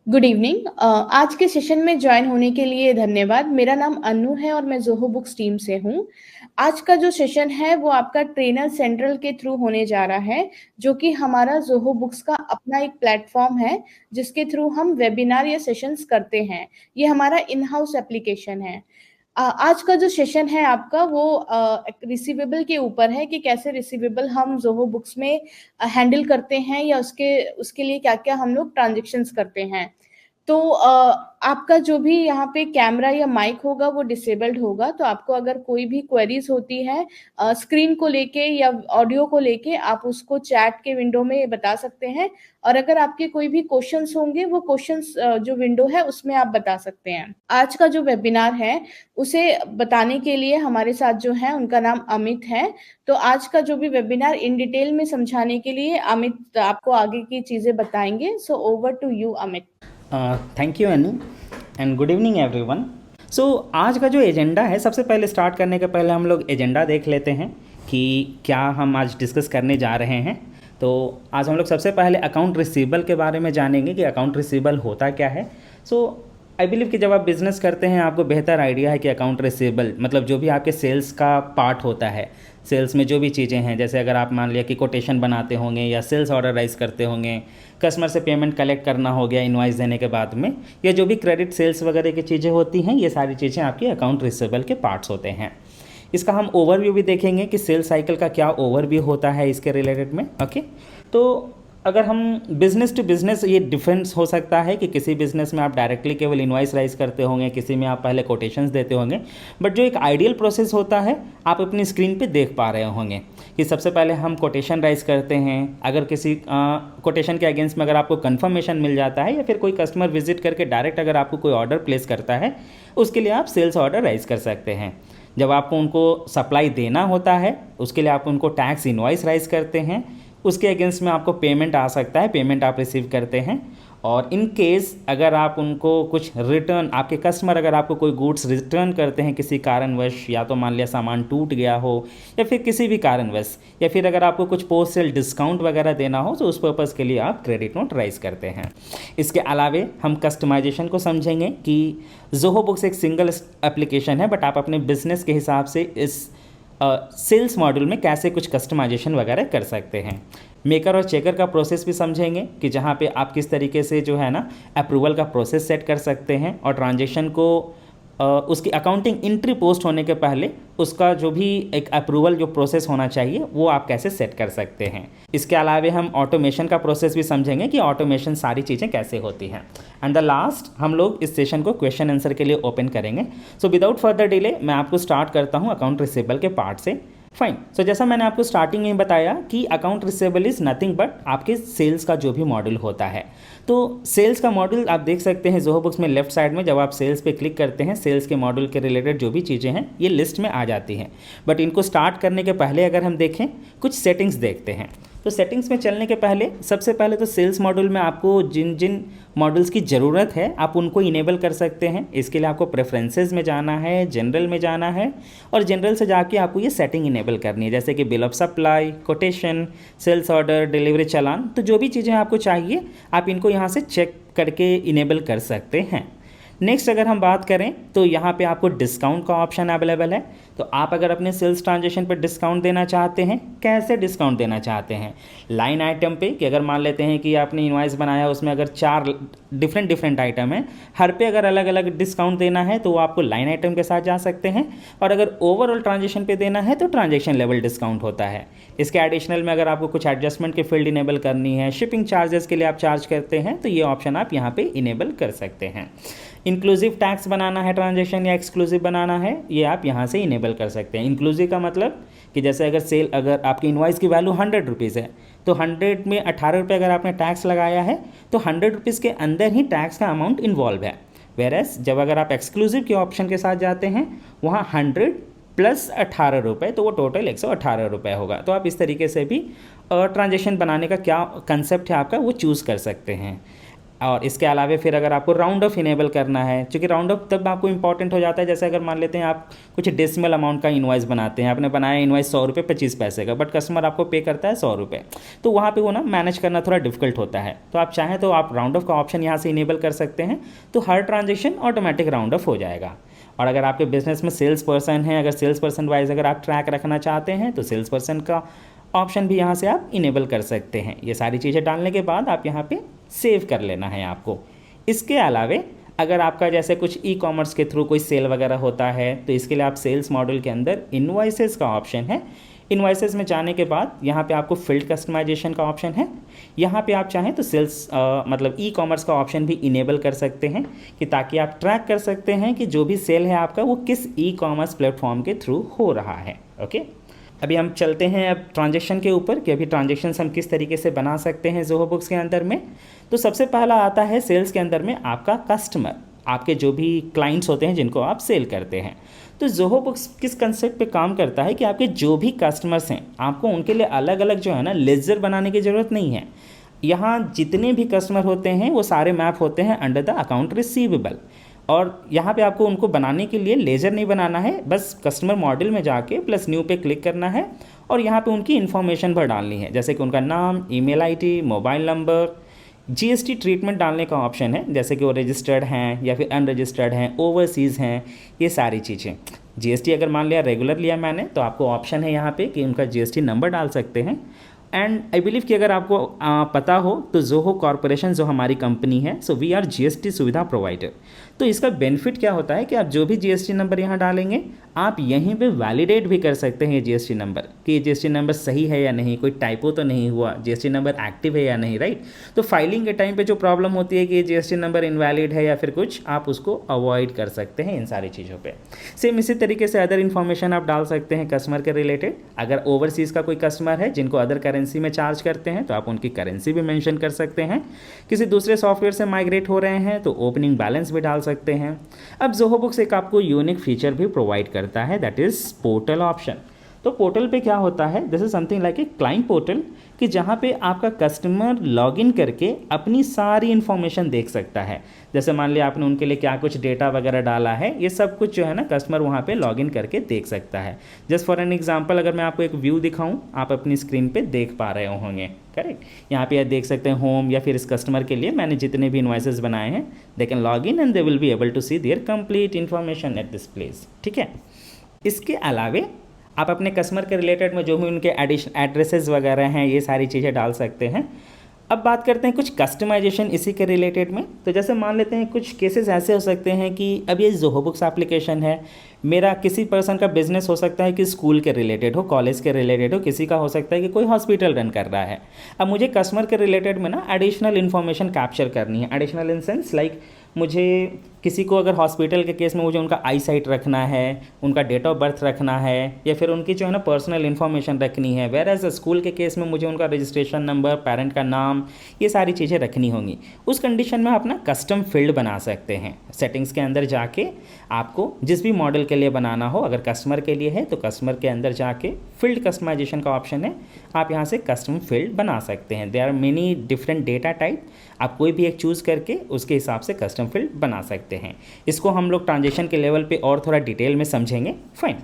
Good evening. आज के session में ज्वाइन होने के लिए धन्यवाद। मेरा नाम अनु है और मैं ज़ोहो बुक्स टीम से हूँ। आज का जो सेशन है वो आपका ट्रेनर सेंट्रल के थ्रू होने जा रहा है, जो कि हमारा ज़ोहो बुक्स का अपना एक प्लेटफॉर्म है, जिसके थ्रू हम वेबिनार या सेशंस करते हैं। ये हमारा इन हाउस एप्लीकेशन है। आज का जो सेशन है आपका वो रिसीवेबल के ऊपर है कि कैसे रिसीवेबल हम ज़ोहो बुक्स में हैंडल करते हैं या उसके उसके लिए क्या-क्या हम लोग ट्रांज़ैक्शंस करते हैं। तो आपका जो भी यहाँ पे कैमरा या माइक होगा वो डिसेबल्ड होगा, तो आपको अगर कोई भी क्वेरीज़ होती है स्क्रीन को लेके या ऑडियो को लेके आप उसको चैट के विंडो में बता सकते हैं और अगर आपके कोई भी क्वेश्चन्स होंगे वो क्वेश्चन्स जो विंडो है उसमें आप बता सकते हैं। आज का जो वेबिनार है उसे बताने के लिए हमारे साथ जो हैं उनका नाम अमित है। तो आज का जो भी वेबिनार इन डिटेल में समझाने के लिए अमित आपको आगे की चीज़ें बताएँगे। So over to you Amit. Thank you Anu and good evening everyone. So आज का जो एजेंडा है, सबसे पहले स्टार्ट करने के पहले हम लोग एजेंडा देख लेते हैं कि क्या हम आज डिस्कस करने जा रहे हैं। तो आज हम लोग सबसे पहले अकाउंट रिसीवेबल के बारे में जानेंगे कि अकाउंट रिसीवेबल होता क्या है। सो आई बिलीव कि जब आप बिज़नेस करते हैं आपको बेहतर आइडिया है कि अकाउंट रिसीवेबल मतलब जो भी आपके सेल्स का पार्ट होता है, सेल्स में जो भी चीज़ें हैं, जैसे अगर आप मान लिया कि कोटेशन बनाते होंगे या सेल्स ऑर्डर राइज करते होंगे, कस्टमर से पेमेंट कलेक्ट करना हो गया इनवॉइस देने के बाद में, या जो भी क्रेडिट सेल्स वगैरह की चीज़ें होती हैं, ये सारी चीज़ें आपकी अकाउंट रिसीवेबल के पार्ट्स होते हैं। इसका हम ओवरव्यू भी देखेंगे कि सेल्स साइकिल का क्या ओवरव्यू होता है इसके रिलेटेड में। ओके, तो अगर हम बिज़नेस टू बिज़नेस, ये डिफरेंस हो सकता है कि किसी बिज़नेस में आप डायरेक्टली केवल इनवॉइस राइज करते होंगे, किसी में आप पहले कोटेशंस देते होंगे, बट जो एक आइडियल प्रोसेस होता है आप अपनी स्क्रीन पे देख पा रहे होंगे कि सबसे पहले हम कोटेशन राइज करते हैं। अगर किसी कोटेशन के अगेंस्ट में अगर आपको कन्फर्मेशन मिल जाता है या फिर कोई कस्टमर विजिट करके डायरेक्ट अगर आपको कोई ऑर्डर प्लेस करता है, उसके लिए आप सेल्स ऑर्डर राइज कर सकते हैं। जब आपको उनको सप्लाई देना होता है उसके लिए आप उनको टैक्स इनवॉइस राइज करते हैं, उसके अगेंस्ट में आपको पेमेंट आ सकता है, पेमेंट आप रिसीव करते हैं। और इन केस अगर आप उनको कुछ रिटर्न, आपके कस्टमर अगर आपको कोई गुड्स रिटर्न करते हैं किसी कारणवश, या तो मान लिया सामान टूट गया हो या फिर किसी भी कारणवश, या फिर अगर आपको कुछ पोस्ट सेल डिस्काउंट वगैरह देना हो, तो उस पर्पज़ के लिए आप क्रेडिट नोट राइज करते हैं। इसके अलावे हम कस्टमाइजेशन को समझेंगे कि ज़ोहो बुक्स एक सिंगल एप्लीकेशन है, बट आप अपने बिजनेस के हिसाब से इस सेल्स मॉड्यूल में कैसे कुछ कस्टमाइजेशन वगैरह कर सकते हैं। मेकर और चेकर का प्रोसेस भी समझेंगे कि जहाँ पे आप किस तरीके से जो है ना अप्रूवल का प्रोसेस सेट कर सकते हैं, और ट्रांजेक्शन को उसकी अकाउंटिंग एंट्री पोस्ट होने के पहले उसका जो भी एक अप्रूवल जो प्रोसेस होना चाहिए वो आप कैसे सेट कर सकते हैं। इसके अलावा हम ऑटोमेशन का प्रोसेस भी समझेंगे कि ऑटोमेशन सारी चीज़ें कैसे होती हैं। एंड द लास्ट हम लोग इस सेशन को क्वेश्चन आंसर के लिए ओपन करेंगे। सो विदाउट फर्दर डिले मैं आपको स्टार्ट करता हूँ अकाउंट रिसीवेबल के पार्ट से। फाइन। सो जैसा मैंने आपको स्टार्टिंग में बताया कि account receivable is nothing but आपके सेल्स का जो भी मॉड्यूल होता है। तो सेल्स का मॉड्यूल आप देख सकते हैं ज़ोहो बुक्स में लेफ्ट साइड में, जब आप सेल्स पे क्लिक करते हैं सेल्स के मॉड्यूल के रिलेटेड जो भी चीज़ें हैं ये लिस्ट में आ जाती हैं। बट इनको स्टार्ट करने के पहले अगर हम देखें कुछ सेटिंग्स देखते हैं। तो सेटिंग्स में चलने के पहले सबसे पहले तो सेल्स मॉड्यूल में आपको जिन जिन मॉडल्स की ज़रूरत है आप उनको इनेबल कर सकते हैं। इसके लिए आपको प्रेफरेंसेस में जाना है, जनरल में जाना है, और जनरल से जाके आपको ये सेटिंग इनेबल करनी है, जैसे कि bill of supply, quotation, sales order, delivery challan. तो जो भी चीज़ें आपको चाहिए आप इनको यहाँ से चेक करके इनेबल कर सकते हैं। नेक्स्ट अगर हम बात करें तो यहाँ पे आपको डिस्काउंट का ऑप्शन अवेलेबल है। तो आप अगर अपने सेल्स ट्रांजेक्शन पर डिस्काउंट देना चाहते हैं, कैसे डिस्काउंट देना चाहते हैं, लाइन आइटम पे, कि अगर मान लेते हैं कि आपने इनवॉइस बनाया उसमें अगर 4 डिफरेंट आइटम है, हर पे अगर अलग अलग डिस्काउंट देना है तो वो आपको लाइन आइटम के साथ जा सकते हैं। और अगर ओवरऑल ट्रांजेक्शन पे देना है तो ट्रांजेक्शन लेवल डिस्काउंट होता है। इसके एडिशनल में अगर आपको कुछ एडजस्टमेंट की फील्ड इनेबल करनी है, शिपिंग चार्जेस के लिए आप चार्ज करते हैं, तो ये ऑप्शन आप यहाँ पे इनेबल कर सकते हैं। इंक्लूसिव टैक्स बनाना है ट्रांजेक्शन या एक्सक्लूसिव बनाना है, ये आप यहाँ से इनेबल कर सकते हैं। इंक्लूसिव का मतलब कि जैसे अगर आपकी इनवॉइस की वैल्यू 100 रुपीज़ है तो 100 में 18 रुपये अगर आपने टैक्स लगाया है तो 100 रुपीज़ के अंदर ही टैक्स का अमाउंट इन्वॉल्व है। वेरएस जब अगर आप एक्सक्लूसिव के ऑप्शन के साथ जाते हैं वहाँ 100 प्लस 18 रुपये, तो वो टोटल 118 रुपये होगा। तो आप इस तरीके से भी ट्रांजेक्शन बनाने का क्या कंसेप्ट है आपका वो चूज़ कर सकते हैं। और इसके अलावा फिर अगर आपको राउंड ऑफ इनेबल करना है, क्योंकि राउंड ऑफ तब आपको इंपॉर्टेंट हो जाता है जैसे अगर मान लेते हैं आप कुछ डेसिमल अमाउंट का इनवॉइस बनाते हैं, आपने बनाया इनवॉइस 100 रुपये 25 पैसे का, बट कस्टमर आपको पे करता है 100 रुपये, तो वहाँ पे वो ना मैनेज करना थोड़ा डिफिकल्ट होता है। तो आप चाहें तो आप राउंड ऑफ का ऑप्शन यहाँ से इनेबल कर सकते हैं, तो हर ट्रांजेक्शन ऑटोमेटिक राउंड ऑफ हो जाएगा। और अगर आपके बिजनेस में सेल्स पर्सन है, अगर सेल्स पर्सन वाइज अगर आप ट्रैक रखना चाहते हैं तो सेल्स पर्सन का ऑप्शन भी यहाँ से आप इनेबल कर सकते हैं। ये सारी चीज़ें डालने के बाद आप यहाँ पे सेव कर लेना है आपको। इसके अलावे अगर आपका जैसे कुछ ई कॉमर्स के थ्रू कोई सेल वगैरह होता है तो इसके लिए आप सेल्स मॉडल के अंदर इनवॉइसेस का ऑप्शन है। इनवॉइसेस में जाने के बाद यहाँ पे आपको फील्ड कस्टमाइजेशन का ऑप्शन है। यहाँ पे आप चाहें तो सेल्स मतलब ई कॉमर्स का ऑप्शन भी इनेबल कर सकते हैं कि ताकि आप ट्रैक कर सकते हैं कि जो भी सेल है आपका वो किस ई कॉमर्स प्लेटफॉर्म के थ्रू हो रहा है। ओके, अभी हम चलते हैं अब ट्रांजेक्शन के ऊपर कि अभी ट्रांजेक्शन्स हम किस तरीके से बना सकते हैं ज़ोहो बुक्स के अंदर में। तो सबसे पहला आता है सेल्स के अंदर में आपका कस्टमर, आपके जो भी क्लाइंट्स होते हैं जिनको आप सेल करते हैं। तो ज़ोहो बुक्स किस कंसेप्ट पे काम करता है कि आपके जो भी कस्टमर्स हैं आपको उनके लिए अलग अलग जो है ना लेजर बनाने की ज़रूरत नहीं है। यहाँ जितने भी कस्टमर होते हैं वो सारे मैप होते हैं अंडर द अकाउंट रिसीवेबल, और यहाँ पे आपको उनको बनाने के लिए लेजर नहीं बनाना है, बस कस्टमर मॉडल में जाके प्लस न्यू पे क्लिक करना है और यहाँ पे उनकी इन्फॉर्मेशन भर डालनी है, जैसे कि उनका नाम, email ID, mobile number. GST treatment डालने का ऑप्शन है, जैसे कि वो रजिस्टर्ड हैं या फिर अनरजिस्टर्ड हैं, ओवरसीज़ हैं, ये सारी चीज़ें। जीएसटी अगर मान लिया रेगुलर लिया मैंने तो आपको ऑप्शन है यहाँ पे कि उनका जीएसटी नंबर डाल सकते हैं। एंड आई बिलीव कि अगर आपको पता हो तो ज़ोहो कॉरपोरेशन जो हमारी कंपनी है, सो वी आर जीएसटी सुविधा प्रोवाइडर। तो इसका बेनिफिट क्या होता है कि आप जो भी जीएसटी नंबर यहाँ डालेंगे आप यहीं पे वैलिडेट भी कर सकते हैं ये जीएसटी नंबर कि ये जीएसटी नंबर सही है या नहीं, कोई टाइपो तो नहीं हुआ, जीएसटी नंबर एक्टिव है या नहीं, राइट। तो फाइलिंग के टाइम पे जो प्रॉब्लम होती है कि ये जीएसटी नंबर इनवैलिड है या फिर कुछ, आप उसको अवॉइड कर सकते हैं इन सारी चीज़ों पे। सेम इसी तरीके से अदर इन्फॉर्मेशन आप डाल सकते हैं कस्टमर के रिलेटेड। अगर ओवरसीज़ का कोई कस्टमर है जिनको अदर करेंसी में चार्ज करते हैं तो आप उनकी करेंसी भी मेंशन कर सकते हैं। किसी दूसरे सॉफ्टवेयर से माइग्रेट हो रहे हैं तो ओपनिंग बैलेंस भी डाल सकते हैं। अब ज़ोहो बुक्स एक आपको यूनिक फीचर भी प्रोवाइड करता है, दैट इज़ पोर्टल ऑप्शन। तो पोर्टल पे क्या होता है, this is something like a client portal, कि जहाँ पे आपका कस्टमर लॉगिन करके अपनी सारी इन्फॉर्मेशन देख सकता है। जैसे मान लिया आपने उनके लिए क्या कुछ डेटा वगैरह डाला है, ये सब कुछ जो है ना कस्टमर वहाँ पे लॉगिन करके देख सकता है। जस्ट फॉर एन एग्जांपल अगर मैं आपको एक व्यू दिखाऊं, आप अपनी स्क्रीन पे देख पा रहे होंगे, करेक्ट। यहाँ पे आप देख सकते हैं होम, या फिर इस कस्टमर के लिए मैंने जितने भी इनवॉइसेस बनाए हैं they can log in and they will be able to see their complete information at this place, ठीक है। इसके अलावे आप अपने कस्टमर के रिलेटेड में जो भी उनके एड्रेसेस वगैरह हैं ये सारी चीज़ें डाल सकते हैं। अब बात करते हैं कुछ कस्टमाइजेशन इसी के रिलेटेड में। तो जैसे मान लेते हैं कुछ केसेस ऐसे हो सकते हैं कि अब ये ज़ोहो बुक्स एप्लीकेशन है, मेरा किसी पर्सन का बिजनेस हो सकता है कि स्कूल के रिलेटेड हो, कॉलेज के रिलेटेड हो, किसी का हो सकता है कि कोई हॉस्पिटल रन कर रहा है। अब मुझे कस्टमर के रिलेटेड में ना एडिशनल इन्फॉर्मेशन कैप्चर करनी है। एडिशनल इन सेंस लाइक मुझे किसी को अगर हॉस्पिटल के केस में मुझे उनका आई साइट रखना है, उनका डेट ऑफ बर्थ रखना है, या फिर उनकी जो है ना पर्सनल इन्फॉर्मेशन रखनी है। वेयर एज स्कूल के केस में मुझे उनका रजिस्ट्रेशन नंबर, पेरेंट का नाम, ये सारी चीज़ें रखनी होंगी। उस कंडीशन में आप अपना कस्टम फील्ड बना सकते हैं। सेटिंग्स के अंदर जाके आपको जिस भी मॉडल के लिए बनाना हो, अगर कस्टमर के लिए है तो कस्टमर के अंदर जाके फील्ड कस्टमाइजेशन का ऑप्शन है, आप यहाँ से कस्टम फील्ड बना सकते हैं। There are many different data type, आप कोई भी एक चूज़ करके उसके हिसाब से कस्टम फील्ड बना सकते हैं। इसको हम लोग ट्रांजेक्शन के लेवल पे और थोड़ा डिटेल में समझेंगे, फाइन।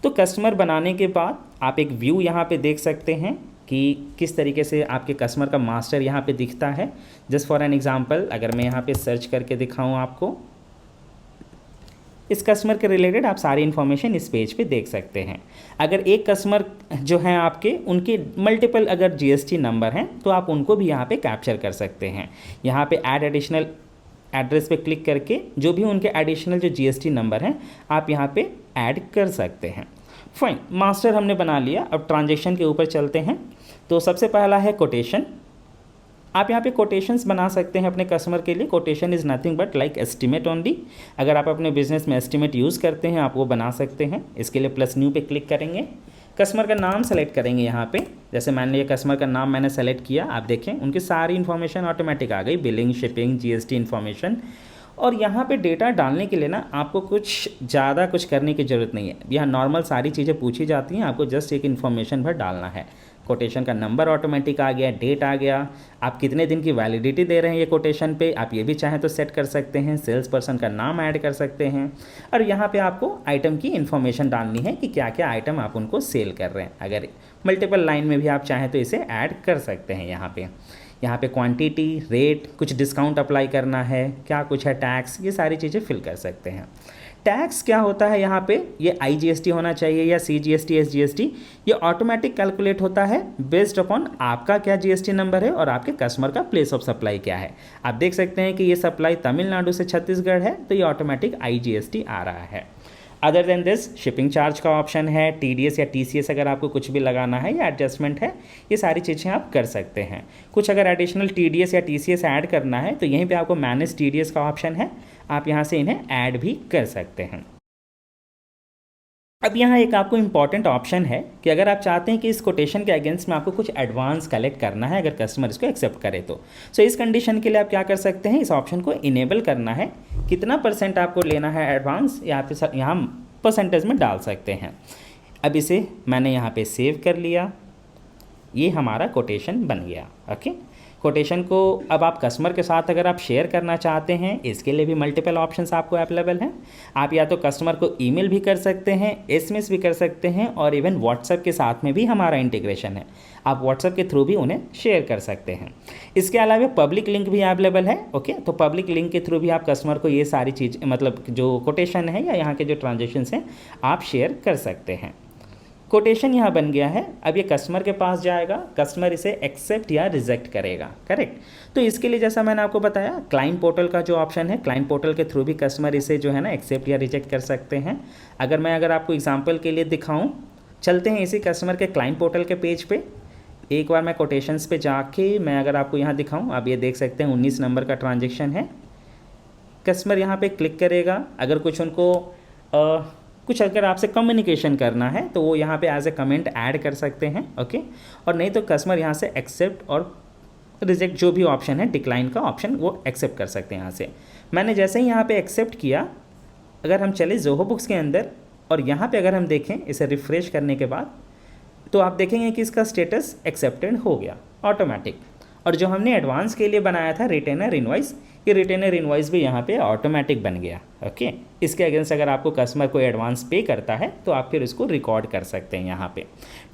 तो कस्टमर बनाने के बाद आप एक व्यू यहाँ पे देख सकते हैं कि किस तरीके से आपके कस्टमर का मास्टर यहाँ पे दिखता है। जस्ट फॉर एन एग्जांपल अगर मैं यहाँ पे सर्च करके दिखाऊँ आपको, इस कस्टमर के रिलेटेड आप सारी इन्फॉर्मेशन इस पेज पे देख सकते हैं। अगर एक कस्टमर जो हैं आपके, उनके मल्टीपल अगर जीएसटी नंबर हैं तो आप उनको भी यहाँ पे कैप्चर कर सकते हैं। यहाँ पे ऐड एडिशनल एड्रेस पे क्लिक करके जो भी उनके एडिशनल जो जीएसटी नंबर हैं आप यहाँ पे ऐड कर सकते हैं। फाइन, मास्टर हमने बना लिया। अब ट्रांजेक्शन के ऊपर चलते हैं। तो सबसे पहला है कोटेशन। आप यहाँ पे कोटेशंस बना सकते हैं अपने कस्टमर के लिए। Quotation is nothing but like estimate only. अगर आप अपने बिजनेस में एस्टिमेट यूज़ करते हैं आप वो बना सकते हैं। इसके लिए प्लस न्यू पे क्लिक करेंगे, कस्टमर का नाम सेलेक्ट करेंगे यहाँ पे। जैसे मान लिया कस्टमर का नाम मैंने सेलेक्ट किया, आप देखें उनकी सारी इन्फॉर्मेशन ऑटोमेटिक आ गई, बिलिंग, शिपिंग, जीएसटी इन्फॉर्मेशन। और यहाँ पे डेटा डालने के लिए ना आपको कुछ ज़्यादा कुछ करने की ज़रूरत नहीं है। यहाँ नॉर्मल सारी चीज़ें पूछी जाती हैं, आपको जस्ट एक इन्फॉर्मेशन भर डालना है। कोटेशन का नंबर ऑटोमेटिक आ गया, डेट आ गया, आप कितने दिन की वैलिडिटी दे रहे हैं ये कोटेशन पे, आप ये भी चाहें तो सेट कर सकते हैं, सेल्स पर्सन का नाम ऐड कर सकते हैं, और यहाँ पे आपको आइटम की इन्फॉर्मेशन डालनी है कि क्या क्या आइटम आप उनको सेल कर रहे हैं। अगर मल्टीपल लाइन में भी आप चाहें तो इसे ऐड कर सकते हैं। यहाँ पे क्वांटिटी, रेट, कुछ डिस्काउंट अप्लाई करना है, क्या कुछ है, टैक्स, ये सारी चीज़ें फिल कर सकते हैं। टैक्स क्या होता है यहाँ पे, ये IGST होना चाहिए या CGST, SGST, ये ऑटोमेटिक कैलकुलेट होता है बेस्ड अपॉन आपका क्या GST नंबर है और आपके कस्टमर का प्लेस ऑफ सप्लाई क्या है। आप देख सकते हैं कि ये सप्लाई तमिलनाडु से छत्तीसगढ़ है तो ये ऑटोमेटिक IGST आ रहा है। Other than this shipping charge का ऑप्शन है, TDS या TCS अगर आपको कुछ भी लगाना है या एडजस्टमेंट है, ये सारी चीज़ें आप कर सकते हैं। कुछ अगर एडिशनल TDS या TCS ऐड करना है तो यहीं पे आपको मैनेज TDS का ऑप्शन है, आप यहाँ से इन्हें ऐड भी कर सकते हैं। अब यहाँ एक आपको इंपॉर्टेंट ऑप्शन है कि अगर आप चाहते हैं कि इस कोटेशन के अगेंस्ट में आपको कुछ एडवांस कलेक्ट करना है, अगर कस्टमर इसको एक्सेप्ट करे तो इस कंडीशन के लिए आप क्या कर सकते हैं, इस ऑप्शन को इनेबल करना है। कितना % आपको लेना है एडवांस, यहाँ परसेंटेज में डाल सकते हैं। अब इसे मैंने यहाँ पे सेव कर लिया, ये हमारा कोटेशन बन गया। ओके, कोटेशन को अब आप कस्टमर के साथ अगर आप शेयर करना चाहते हैं, इसके लिए भी मल्टीपल ऑप्शंस आपको अवेलेबल हैं। आप या तो कस्टमर को ईमेल भी कर सकते हैं, SMS भी कर सकते हैं, और इवन व्हाट्सएप के साथ में भी हमारा इंटीग्रेशन है, आप व्हाट्सएप के थ्रू भी उन्हें शेयर कर सकते हैं। इसके अलावा पब्लिक लिंक भी अवेलेबल है। ओके, तो पब्लिक लिंक के थ्रू भी आप कस्टमर को ये सारी चीज़, मतलब जो कोटेशन है या यहाँ के जो ट्रांजेक्शन्स हैं, आप शेयर कर सकते हैं। कोटेशन यहाँ बन गया है, अब ये कस्टमर के पास जाएगा, कस्टमर इसे एक्सेप्ट या रिजेक्ट करेगा। करेक्ट, तो इसके लिए जैसा मैंने आपको बताया, क्लाइंट पोर्टल का जो ऑप्शन है, क्लाइंट पोर्टल के थ्रू भी कस्टमर इसे जो है ना एक्सेप्ट या रिजेक्ट कर सकते हैं। अगर आपको एग्जांपल के लिए दिखाऊं, चलते हैं इसी कस्टमर के क्लाइंट पोर्टल के पेज पे। एक बार मैं कोटेशंस पे जाके मैं अगर आपको यहाँ दिखाऊँ, आप ये देख सकते हैं 19 नंबर का ट्रांजेक्शन है। कस्टमर यहाँ पर क्लिक करेगा, अगर कुछ उनको कुछ अगर आपसे कम्युनिकेशन करना है तो वो यहाँ पे एज ए कमेंट ऐड कर सकते हैं। ओके, और नहीं तो कस्टमर यहाँ से एक्सेप्ट और रिजेक्ट जो भी ऑप्शन है, डिक्लाइन का ऑप्शन, वो एक्सेप्ट कर सकते हैं यहाँ से। मैंने जैसे ही यहाँ पे एक्सेप्ट किया, अगर हम चले जोहो बुक्स के अंदर और यहाँ पे अगर हम देखें इसे रिफ्रेश करने के बाद, तो आप देखेंगे कि इसका स्टेटस एक्सेप्टेड हो गया ऑटोमेटिक। और जो हमने एडवांस के लिए बनाया था रिटेनर इनवॉइस, ये रिटेनर इनवॉइस भी यहाँ पे ऑटोमेटिक बन गया। ओके, इसके अगेंस्ट अगर आपको कस्टमर को एडवांस पे करता है तो आप फिर इसको रिकॉर्ड कर सकते हैं। यहाँ पे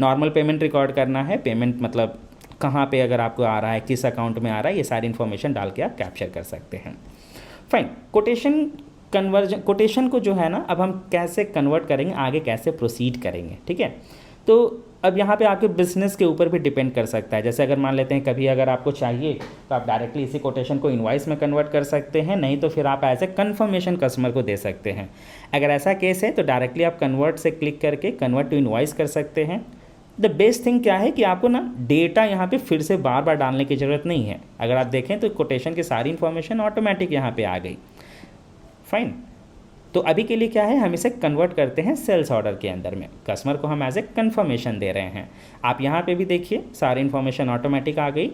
नॉर्मल पेमेंट रिकॉर्ड करना है, पेमेंट मतलब कहाँ पे अगर आपको आ रहा है, किस अकाउंट में आ रहा है, ये सारी इन्फॉर्मेशन डाल के आप कैप्चर कर सकते हैं। फाइन, कोटेशन को जो है ना, अब हम कैसे कन्वर्ट करेंगे, आगे कैसे प्रोसीड करेंगे, ठीक है। तो अब यहाँ पे आपके बिजनेस के ऊपर भी डिपेंड कर सकता है। जैसे अगर मान लेते हैं कभी अगर आपको चाहिए तो आप डायरेक्टली इसी कोटेशन को इनवॉइस में कन्वर्ट कर सकते हैं, नहीं तो फिर आप एज ए कन्फर्मेशन कस्टमर को दे सकते हैं। अगर ऐसा केस है तो डायरेक्टली आप कन्वर्ट से क्लिक करके कन्वर्ट टू इनवॉइस कर सकते हैं। द बेस्ट थिंग क्या है कि आपको ना डेटा यहाँ पे फिर से बार बार डालने की ज़रूरत नहीं है। अगर आप देखें तो कोटेशन की सारी इन्फॉर्मेशन ऑटोमेटिक यहाँ पे आ गई। फाइन, तो अभी के लिए क्या है, हम इसे कन्वर्ट करते हैं सेल्स ऑर्डर के अंदर में, कस्टमर को हम एज ए कन्फर्मेशन दे रहे हैं। आप यहाँ पे भी देखिए सारी इन्फॉर्मेशन ऑटोमेटिक आ गई।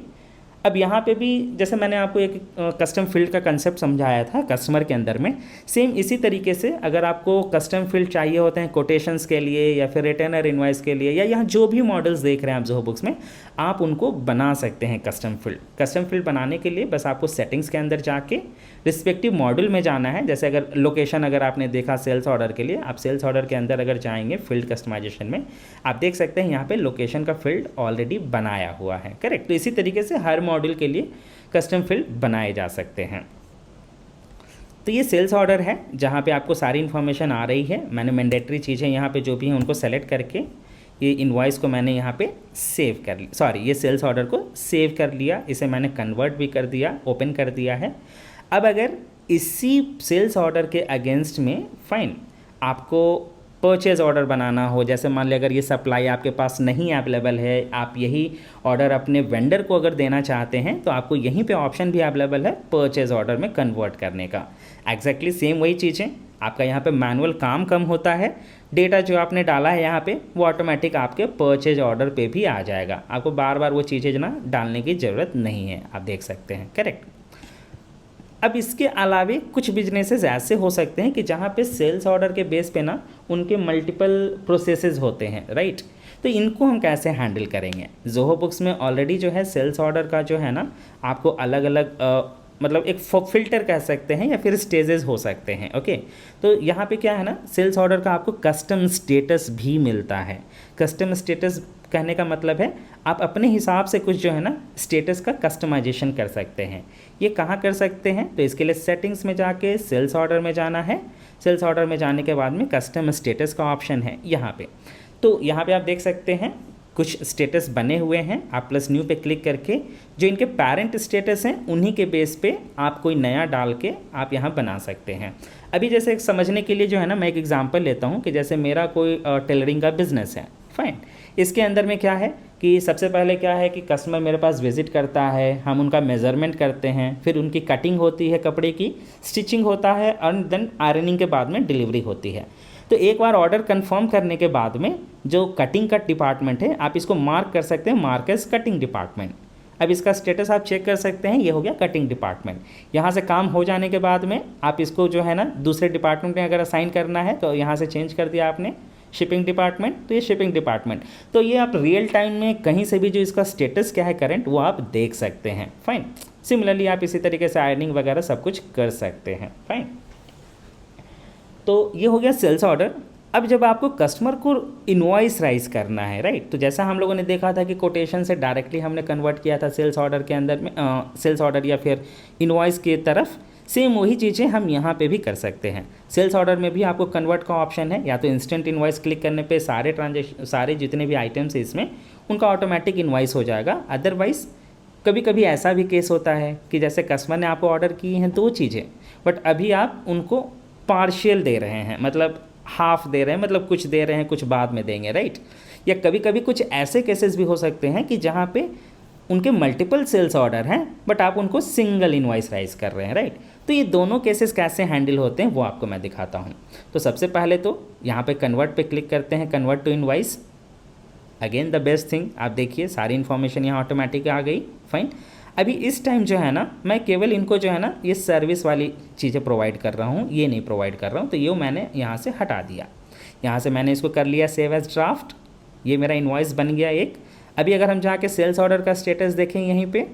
अब यहाँ पे भी जैसे मैंने आपको एक कस्टम फील्ड का कंसेप्ट समझाया था कस्टमर के अंदर में, सेम इसी तरीके से अगर आपको कस्टम फील्ड चाहिए होते हैं कोटेशंस के लिए या फिर रिटेनर इनवॉइस के लिए, या यहाँ जो भी मॉडल्स देख रहे हैं आप जोहो बुक्स में, आप उनको बना सकते हैं कस्टम फील्ड बनाने के लिए बस आपको सेटिंग्स के अंदर जाके रिस्पेक्टिव मॉड्यूल में जाना है। जैसे अगर लोकेशन अगर आपने देखा सेल्स ऑर्डर के लिए, आप सेल्स ऑर्डर के अंदर अगर जाएंगे फील्ड कस्टमाइजेशन में, आप देख सकते हैं यहाँ पे लोकेशन का फील्ड ऑलरेडी बनाया हुआ है। करेक्ट, तो इसी तरीके से हर मॉड्यूल के लिए कस्टम फील्ड बनाए जा सकते हैं। तो ये सेल्स ऑर्डर है जहाँ पे आपको सारी इन्फॉर्मेशन आ रही है। मैंने मैंडेटरी चीज़ें यहाँ पे जो भी हैं उनको सेलेक्ट करके ये इनवॉइस को मैंने यहाँ पे सेव कर लिया, सॉरी ये सेल्स ऑर्डर को सेव कर लिया, इसे मैंने कन्वर्ट भी कर दिया, ओपन कर दिया है। अब अगर इसी सेल्स ऑर्डर के अगेंस्ट में फाइन आपको परचेज़ ऑर्डर बनाना हो, जैसे मान लिया अगर ये सप्लाई आपके पास नहीं अवेलेबल है, आप यही ऑर्डर अपने वेंडर को अगर देना चाहते हैं, तो आपको यहीं पे ऑप्शन भी अवेलेबल है परचेज़ ऑर्डर में कन्वर्ट करने का। एग्जैक्टली सेम वही चीज़ें, आपका यहाँ पे मैनुअल काम कम होता है, डेटा जो आपने डाला है यहाँ पे वो ऑटोमेटिक आपके परचेज ऑर्डर पे भी आ जाएगा, आपको बार बार वो चीज़ें ना डालने की ज़रूरत नहीं है, आप देख सकते हैं। करेक्ट। अब इसके अलावे कुछ बिजनेसेस ऐसे हो सकते हैं कि जहाँ पे सेल्स ऑर्डर के बेस पे ना उनके मल्टीपल प्रोसेसेस होते हैं, राइट। तो इनको हम कैसे हैंडल करेंगे? ज़ोहो बुक्स में ऑलरेडी जो है सेल्स ऑर्डर का जो है ना आपको अलग अलग मतलब एक फ़िल्टर कह सकते हैं या फिर स्टेजेस हो सकते हैं। ओके, तो यहाँ पे क्या है ना, सेल्स ऑर्डर का आपको कस्टम स्टेटस भी मिलता है। कस्टम स्टेटस कहने का मतलब है आप अपने हिसाब से कुछ जो है ना स्टेटस का कस्टमाइजेशन कर सकते हैं। ये कहाँ कर सकते हैं? तो इसके लिए सेटिंग्स में जाके सेल्स ऑर्डर में जाना है। सेल्स ऑर्डर में जाने के बाद में कस्टम स्टेटस का ऑप्शन है यहाँ पे। तो यहाँ पे आप देख सकते हैं कुछ स्टेटस बने हुए हैं। आप प्लस न्यू पे क्लिक करके जो इनके पेरेंट स्टेटस हैं उन्हीं के बेस पे आप कोई नया डाल के आप यहाँ बना सकते हैं। अभी जैसे समझने के लिए जो है ना मैं एक एग्जांपल लेता हूँ कि जैसे मेरा कोई टेलरिंग का बिजनेस है, फाइन। इसके अंदर में क्या है कि सबसे पहले क्या है कि कस्टमर मेरे पास विजिट करता है, हम उनका मेज़रमेंट करते हैं, फिर उनकी कटिंग होती है कपड़े की, स्टिचिंग होता है और देन आयरनिंग के बाद में डिलीवरी होती है। तो एक बार ऑर्डर कंफर्म करने के बाद में जो कटिंग का डिपार्टमेंट है आप इसको मार्क कर सकते हैं, मार्क एज कटिंग डिपार्टमेंट। अब इसका स्टेटस आप चेक कर सकते हैं, ये हो गया कटिंग डिपार्टमेंट। यहाँ से काम हो जाने के बाद में आप इसको जो है ना दूसरे डिपार्टमेंट में अगर असाइन करना है तो यहाँ से चेंज कर दिया आपने शिपिंग डिपार्टमेंट, तो ये शिपिंग डिपार्टमेंट। तो ये आप रियल टाइम में कहीं से भी जो इसका स्टेटस क्या है करंट वो आप देख सकते हैं, फाइन। सिमिलरली आप इसी तरीके से आयरनिंग वगैरह सब कुछ कर सकते हैं, फाइन। तो ये हो गया सेल्स ऑर्डर। अब जब आपको कस्टमर को इनवॉइस राइज करना है, राइट, तो जैसा हम लोगों ने देखा था कि कोटेशन से डायरेक्टली हमने कन्वर्ट किया था सेल्स ऑर्डर के अंदर में सेल्स ऑर्डर या फिर इनवॉइस की तरफ, सेम वही चीज़ें हम यहाँ पे भी कर सकते हैं। सेल्स ऑर्डर में भी आपको कन्वर्ट का ऑप्शन है, या तो इंस्टेंट इनवॉइस क्लिक करने पे सारे जितने भी आइटम्स है इसमें उनका ऑटोमेटिक इनवॉइस हो जाएगा। अदरवाइज़ कभी कभी ऐसा भी केस होता है कि जैसे कस्टमर ने आपको ऑर्डर किए हैं 2 चीज़ें, बट अभी आप उनको पार्शियल दे रहे हैं, मतलब हाफ दे रहे हैं, मतलब कुछ दे रहे हैं कुछ बाद में देंगे, राइट। या कभी कभी कुछ ऐसे केसेस भी हो सकते हैं कि जहाँ पे उनके मल्टीपल सेल्स ऑर्डर हैं बट आप उनको सिंगल इनवॉइस राइज कर रहे हैं, राइट। तो ये दोनों केसेस कैसे हैंडल होते हैं वो आपको मैं दिखाता हूँ। तो सबसे पहले तो यहाँ पे कन्वर्ट पे क्लिक करते हैं, convert to invoice. Again the best thing, आप देखिए सारी इन्फॉर्मेशन यहाँ ऑटोमेटिक आ गई, फाइन। अभी इस टाइम जो है ना मैं केवल इनको जो है ना ये सर्विस वाली चीज़ें प्रोवाइड कर रहा हूँ, ये नहीं प्रोवाइड कर रहा हूँ, तो ये मैंने यहाँ से हटा दिया। यहाँ से मैंने इसको कर लिया सेव एज ड्राफ्ट, ये मेरा इनवॉइस बन गया एक। अभी अगर हम जाके सेल्स ऑर्डर का स्टेटस देखें यहीं पे,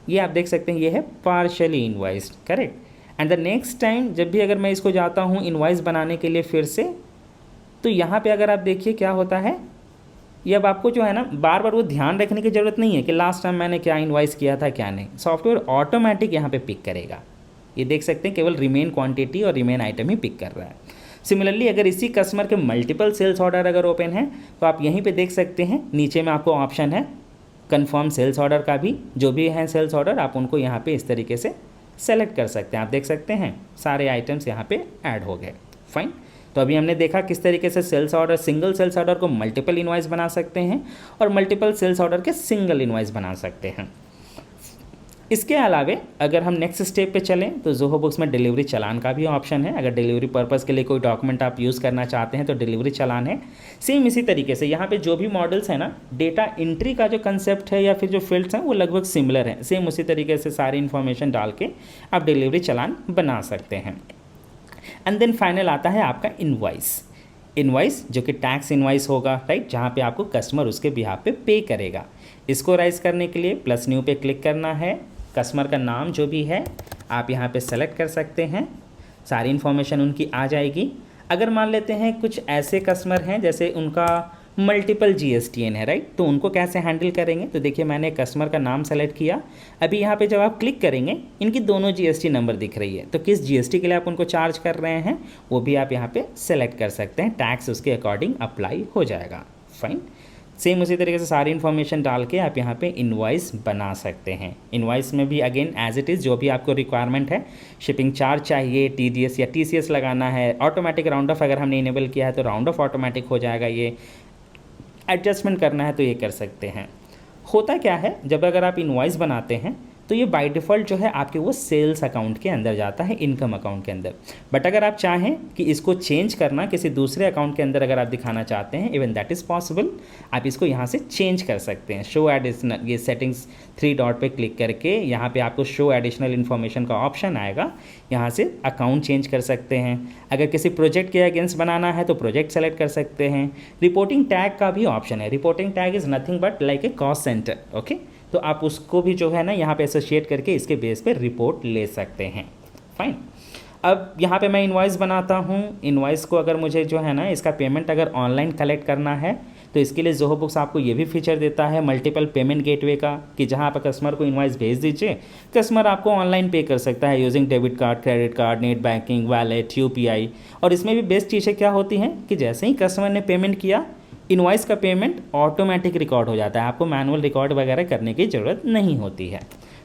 ये आप देख सकते हैं ये है partially invoiced, correct. And the next time जब भी अगर मैं इसको जाता हूँ इनवॉइस बनाने के लिए फिर से, तो यहाँ पे अगर आप देखिए क्या होता है, ये अब आपको जो है ना बार बार वो ध्यान रखने की ज़रूरत नहीं है कि लास्ट टाइम मैंने क्या इनवॉइस किया था क्या नहीं, सॉफ्टवेयर ऑटोमेटिक यहाँ पे पिक करेगा। ये देख सकते हैं केवल रिमेन क्वांटिटी और रिमेन आइटम ही पिक कर रहा है। सिमिलरली अगर इसी कस्टमर के मल्टीपल सेल्स ऑर्डर अगर ओपन है तो आप यहीं पे देख सकते हैं नीचे में आपको ऑप्शन है कन्फर्म सेल्स ऑर्डर का भी, जो भी हैं सेल्स ऑर्डर आप उनको यहाँ पे इस तरीके से सेलेक्ट कर सकते हैं। आप देख सकते हैं सारे आइटम्स यहाँ पे ऐड हो गए, फाइन। तो अभी हमने देखा किस तरीके से sales order, single sales order को मल्टीपल इनवॉइस बना सकते हैं और मल्टीपल सेल्स ऑर्डर के सिंगल इनवॉइस बना सकते हैं। इसके अलावे अगर हम नेक्स्ट स्टेप पे चलें तो ज़ोहो बुक्स में डिलीवरी चालान का भी ऑप्शन है। अगर डिलीवरी पर्पस के लिए कोई डॉक्यूमेंट आप यूज़ करना चाहते हैं तो डिलीवरी चालान है। सेम इसी तरीके से यहाँ पे जो भी मॉडल्स हैं ना, डेटा एंट्री का जो कंसेप्ट है या फिर जो फील्ड्स हैं वो लगभग सिमिलर हैं। सेम उसी तरीके से सारी इन्फॉर्मेशन डाल के आप डिलीवरी चालान बना सकते हैं। एंड देन फाइनल आता है आपका इनवॉइस जो कि टैक्स इनवॉइस होगा, राइट, जहाँ पे आपको कस्टमर उसके बिहाफ पे पे करेगा। इसको राइज करने के लिए प्लस न्यू पे क्लिक करना है, कस्टमर का नाम जो भी है आप यहाँ पे सेलेक्ट कर सकते हैं, सारी इन्फॉर्मेशन उनकी आ जाएगी। अगर मान लेते हैं कुछ ऐसे कस्टमर हैं जैसे उनका मल्टीपल GSTN है, राइट, तो उनको कैसे हैंडल करेंगे? तो देखिए मैंने कस्टमर का नाम सेलेक्ट किया। अभी यहाँ पे जब आप क्लिक करेंगे इनकी दोनों GST नंबर दिख रही है, तो किस GST के लिए आप उनको चार्ज कर रहे हैं वो भी आप यहाँ पे सेलेक्ट कर सकते हैं। टैक्स उसके अकॉर्डिंग अप्लाई हो जाएगा, फाइन। सेम उसी तरीके से सारी इन्फॉर्मेशन डाल के आप यहाँ पे इनवॉइस बना सकते हैं। इनवॉइस में भी अगेन एज इट इज़ जो भी आपको रिक्वायरमेंट है, शिपिंग चार्ज चाहिए, TDS या TCS लगाना है, ऑटोमेटिक राउंड ऑफ अगर हमने इनेबल किया है तो राउंड ऑफ ऑटोमेटिक हो जाएगा, ये एडजस्टमेंट करना है तो ये कर सकते हैं। होता क्या है जब अगर आप इनवॉइस बनाते हैं तो ये बाय डिफ़ॉल्ट जो है आपके वो सेल्स अकाउंट के अंदर जाता है, इनकम अकाउंट के अंदर। बट अगर आप चाहें कि इसको चेंज करना किसी दूसरे अकाउंट के अंदर अगर आप दिखाना चाहते हैं, इवन दैट इज़ पॉसिबल, आप इसको यहाँ से चेंज कर सकते हैं। शो एडिशनल, ये सेटिंग्स 3 डॉट पे क्लिक करके यहाँ पे आपको शो एडिशनल इन्फॉर्मेशन का ऑप्शन आएगा, यहाँ से अकाउंट चेंज कर सकते हैं। अगर किसी प्रोजेक्ट के अगेंस्ट बनाना है तो प्रोजेक्ट सेलेक्ट कर सकते हैं। रिपोर्टिंग टैग का भी ऑप्शन है। Reporting tag is nothing but like a cost centre, okay. तो आप उसको भी जो है ना यहाँ पे एसोसिएट करके इसके बेस पे रिपोर्ट ले सकते हैं। फाइन। अब यहाँ पे मैं इनवॉइस बनाता हूँ। इनवॉइस को अगर मुझे जो है ना इसका पेमेंट अगर ऑनलाइन कलेक्ट करना है तो इसके लिए ज़ोहो बुक्स आपको ये भी फीचर देता है मल्टीपल पेमेंट गेटवे का, कि जहाँ आप कस्टमर को इनवॉइस भेज दीजिए, कस्टमर आपको ऑनलाइन पे कर सकता है using debit card, credit card, net banking, wallet, UPI. और इसमें भी बेस्ट चीज़ें क्या होती हैं कि जैसे ही कस्टमर ने पेमेंट किया, इनवॉइस का पेमेंट ऑटोमेटिक रिकॉर्ड हो जाता है, आपको मैनुअल रिकॉर्ड वगैरह करने की ज़रूरत नहीं होती है।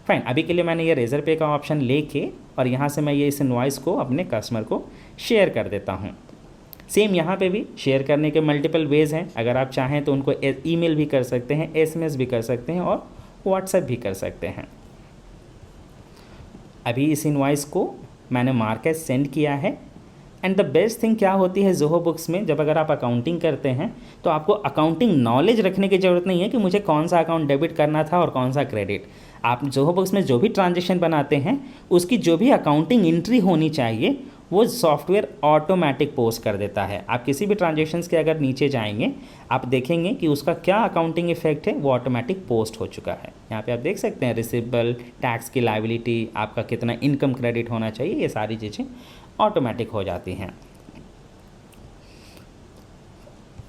फाइन। अभी के लिए मैंने ये रेजर पे का ऑप्शन लेके और यहाँ से मैं ये इस इनवॉइस को अपने कस्टमर को शेयर कर देता हूँ। सेम यहाँ पे भी शेयर करने के मल्टीपल वेज़ हैं। अगर आप चाहें तो उनको ईमेल भी कर सकते हैं, एसएमएस भी कर सकते हैं और व्हाट्सएप भी कर सकते हैं। अभी इस इनवॉइस को मैंने मार्क एज सेंड किया है। एंड द बेस्ट थिंग क्या होती है ज़ोहो बुक्स में, जब अगर आप अकाउंटिंग करते हैं तो आपको अकाउंटिंग नॉलेज रखने की ज़रूरत नहीं है कि मुझे कौन सा अकाउंट डेबिट करना था और कौन सा क्रेडिट। आप ज़ोहो बुक्स में जो भी ट्रांजेक्शन बनाते हैं उसकी जो भी अकाउंटिंग एंट्री होनी चाहिए वो सॉफ्टवेयर ऑटोमेटिक पोस्ट कर देता है। आप किसी भी ट्रांजेक्शन्स के अगर नीचे जाएंगे आप देखेंगे कि उसका क्या अकाउंटिंग इफेक्ट है, वो ऑटोमेटिक पोस्ट हो चुका है। यहाँ पे आप देख सकते हैं रिसिवेबल, टैक्स की लायबिलिटी, आपका कितना इनकम क्रेडिट होना चाहिए, ये सारी चीज़ें ऑटोमेटिक हो जाती हैं।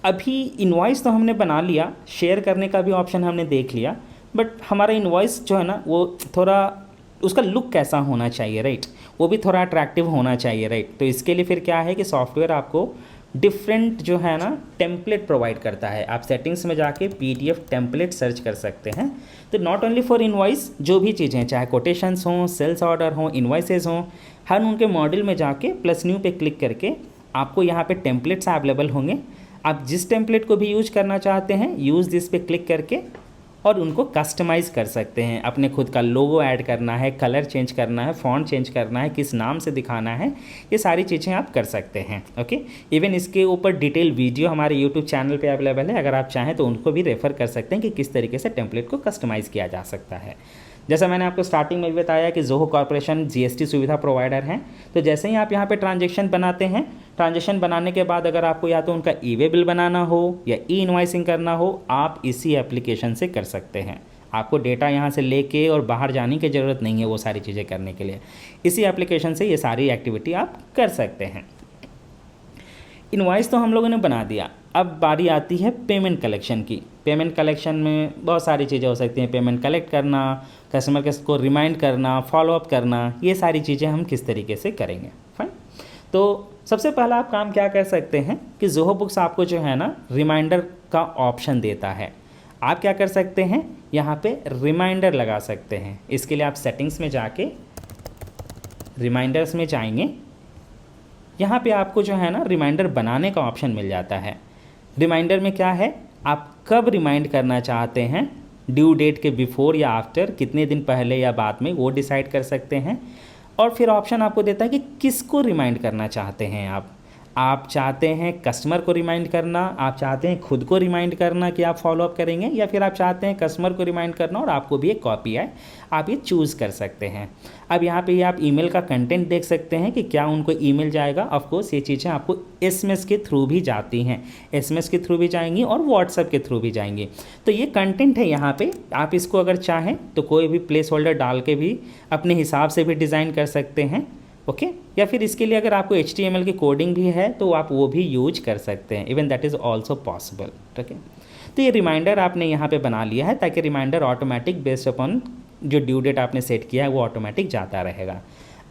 अभी इनवॉइस तो हमने बना लिया, शेयर करने का भी ऑप्शन हमने देख लिया, बट हमारा इनवॉइस जो है ना वो थोड़ा उसका लुक कैसा होना चाहिए, राइट, वो भी थोड़ा अट्रैक्टिव होना चाहिए, राइट। तो इसके लिए फिर क्या है कि सॉफ्टवेयर आपको डिफरेंट जो है ना टेम्पलेट प्रोवाइड करता है। आप सेटिंग्स में जाके PDF टेम्पलेट सर्च कर सकते हैं। तो नॉट ओनली फॉर इनवॉइस, जो भी चीज़ें चाहे कोटेशंस हों, सेल्स ऑर्डर हों, इनवॉइसेस हों, हर उनके मॉड्यूल में जाके प्लस न्यू पे क्लिक करके आपको यहाँ पे टेम्पलेट्स अवेलेबल होंगे। आप जिस टेम्पलेट को भी यूज करना चाहते हैं, यूज़ दिस पे क्लिक करके और उनको कस्टमाइज़ कर सकते हैं। अपने खुद का लोगो ऐड करना है, कलर चेंज करना है, फॉन्ट चेंज करना है, किस नाम से दिखाना है, ये सारी चीज़ें आप कर सकते हैं, ओके। इवन इसके ऊपर डिटेल वीडियो हमारे यूट्यूब चैनल पे अवेलेबल है, अगर आप चाहें तो उनको भी रेफ़र कर सकते हैं कि किस तरीके से टेम्पलेट को कस्टमाइज़ किया जा सकता है। जैसा मैंने आपको स्टार्टिंग में भी बताया कि ज़ोहो कॉर्पोरेशन GST सुविधा प्रोवाइडर हैं। तो जैसे ही आप यहाँ पे ट्रांजेक्शन बनाते हैं, ट्रांजेक्शन बनाने के बाद अगर आपको या तो उनका ई-वे बिल बनाना हो या ई-इनवॉइसिंग करना हो, आप इसी एप्लीकेशन से कर सकते हैं। आपको डेटा यहाँ से लेके और बाहर जाने की ज़रूरत नहीं है वो सारी चीज़ें करने के लिए। इसी एप्लीकेशन से ये सारी एक्टिविटी आप कर सकते हैं। इनवॉइस तो हम लोगों ने बना दिया, अब बारी आती है पेमेंट कलेक्शन की। पेमेंट कलेक्शन में बहुत सारी चीज़ें हो सकती हैं। पेमेंट कलेक्ट करना, कस्टमर को रिमाइंड करना, फॉलोअप करना, ये सारी चीज़ें हम किस तरीके से करेंगे। फाइन। तो सबसे पहला आप काम क्या कर सकते हैं कि ज़ोहो बुक्स आपको जो है ना रिमाइंडर का ऑप्शन देता है। आप क्या कर सकते हैं, यहाँ पे रिमाइंडर लगा सकते हैं। इसके लिए आप सेटिंग्स में जाके रिमाइंडर्स में जाएंगे। यहाँ पे आपको जो है ना रिमाइंडर बनाने का ऑप्शन मिल जाता है। रिमाइंडर में क्या है, आप कब रिमाइंड करना चाहते हैं, ड्यू डेट के बिफोर या आफ्टर, कितने दिन पहले या बाद में, वो डिसाइड कर सकते हैं। और फिर ऑप्शन आपको देता है कि किसको रिमाइंड करना चाहते हैं आप चाहते हैं कस्टमर को रिमाइंड करना, आप चाहते हैं खुद को रिमाइंड करना कि आप फॉलोअप करेंगे, या फिर आप चाहते हैं कस्टमर को रिमाइंड करना और आपको भी एक कॉपी है, आप ये चूज़ कर सकते हैं। अब यहाँ पे आप ईमेल का कंटेंट देख सकते हैं कि क्या उनको ईमेल जाएगा। ऑफ कोर्स ये चीज़ें आपको SMS के थ्रू भी जाती हैं, SMS के थ्रू भी जाएंगी और व्हाट्सएप के थ्रू भी जाएंगी। तो ये कंटेंट है यहाँ पे, आप इसको अगर चाहें तो कोई भी प्लेस होल्डर डाल के भी अपने हिसाब से भी डिज़ाइन कर सकते हैं, ओके। या फिर इसके लिए अगर आपको HTML की कोडिंग भी है तो आप वो भी यूज कर सकते हैं, even that is also possible, okay. तो ये रिमाइंडर आपने यहाँ पे बना लिया है ताकि रिमाइंडर ऑटोमेटिक बेस्ड अपॉन जो ड्यू डेट आपने सेट किया है वो ऑटोमेटिक जाता रहेगा।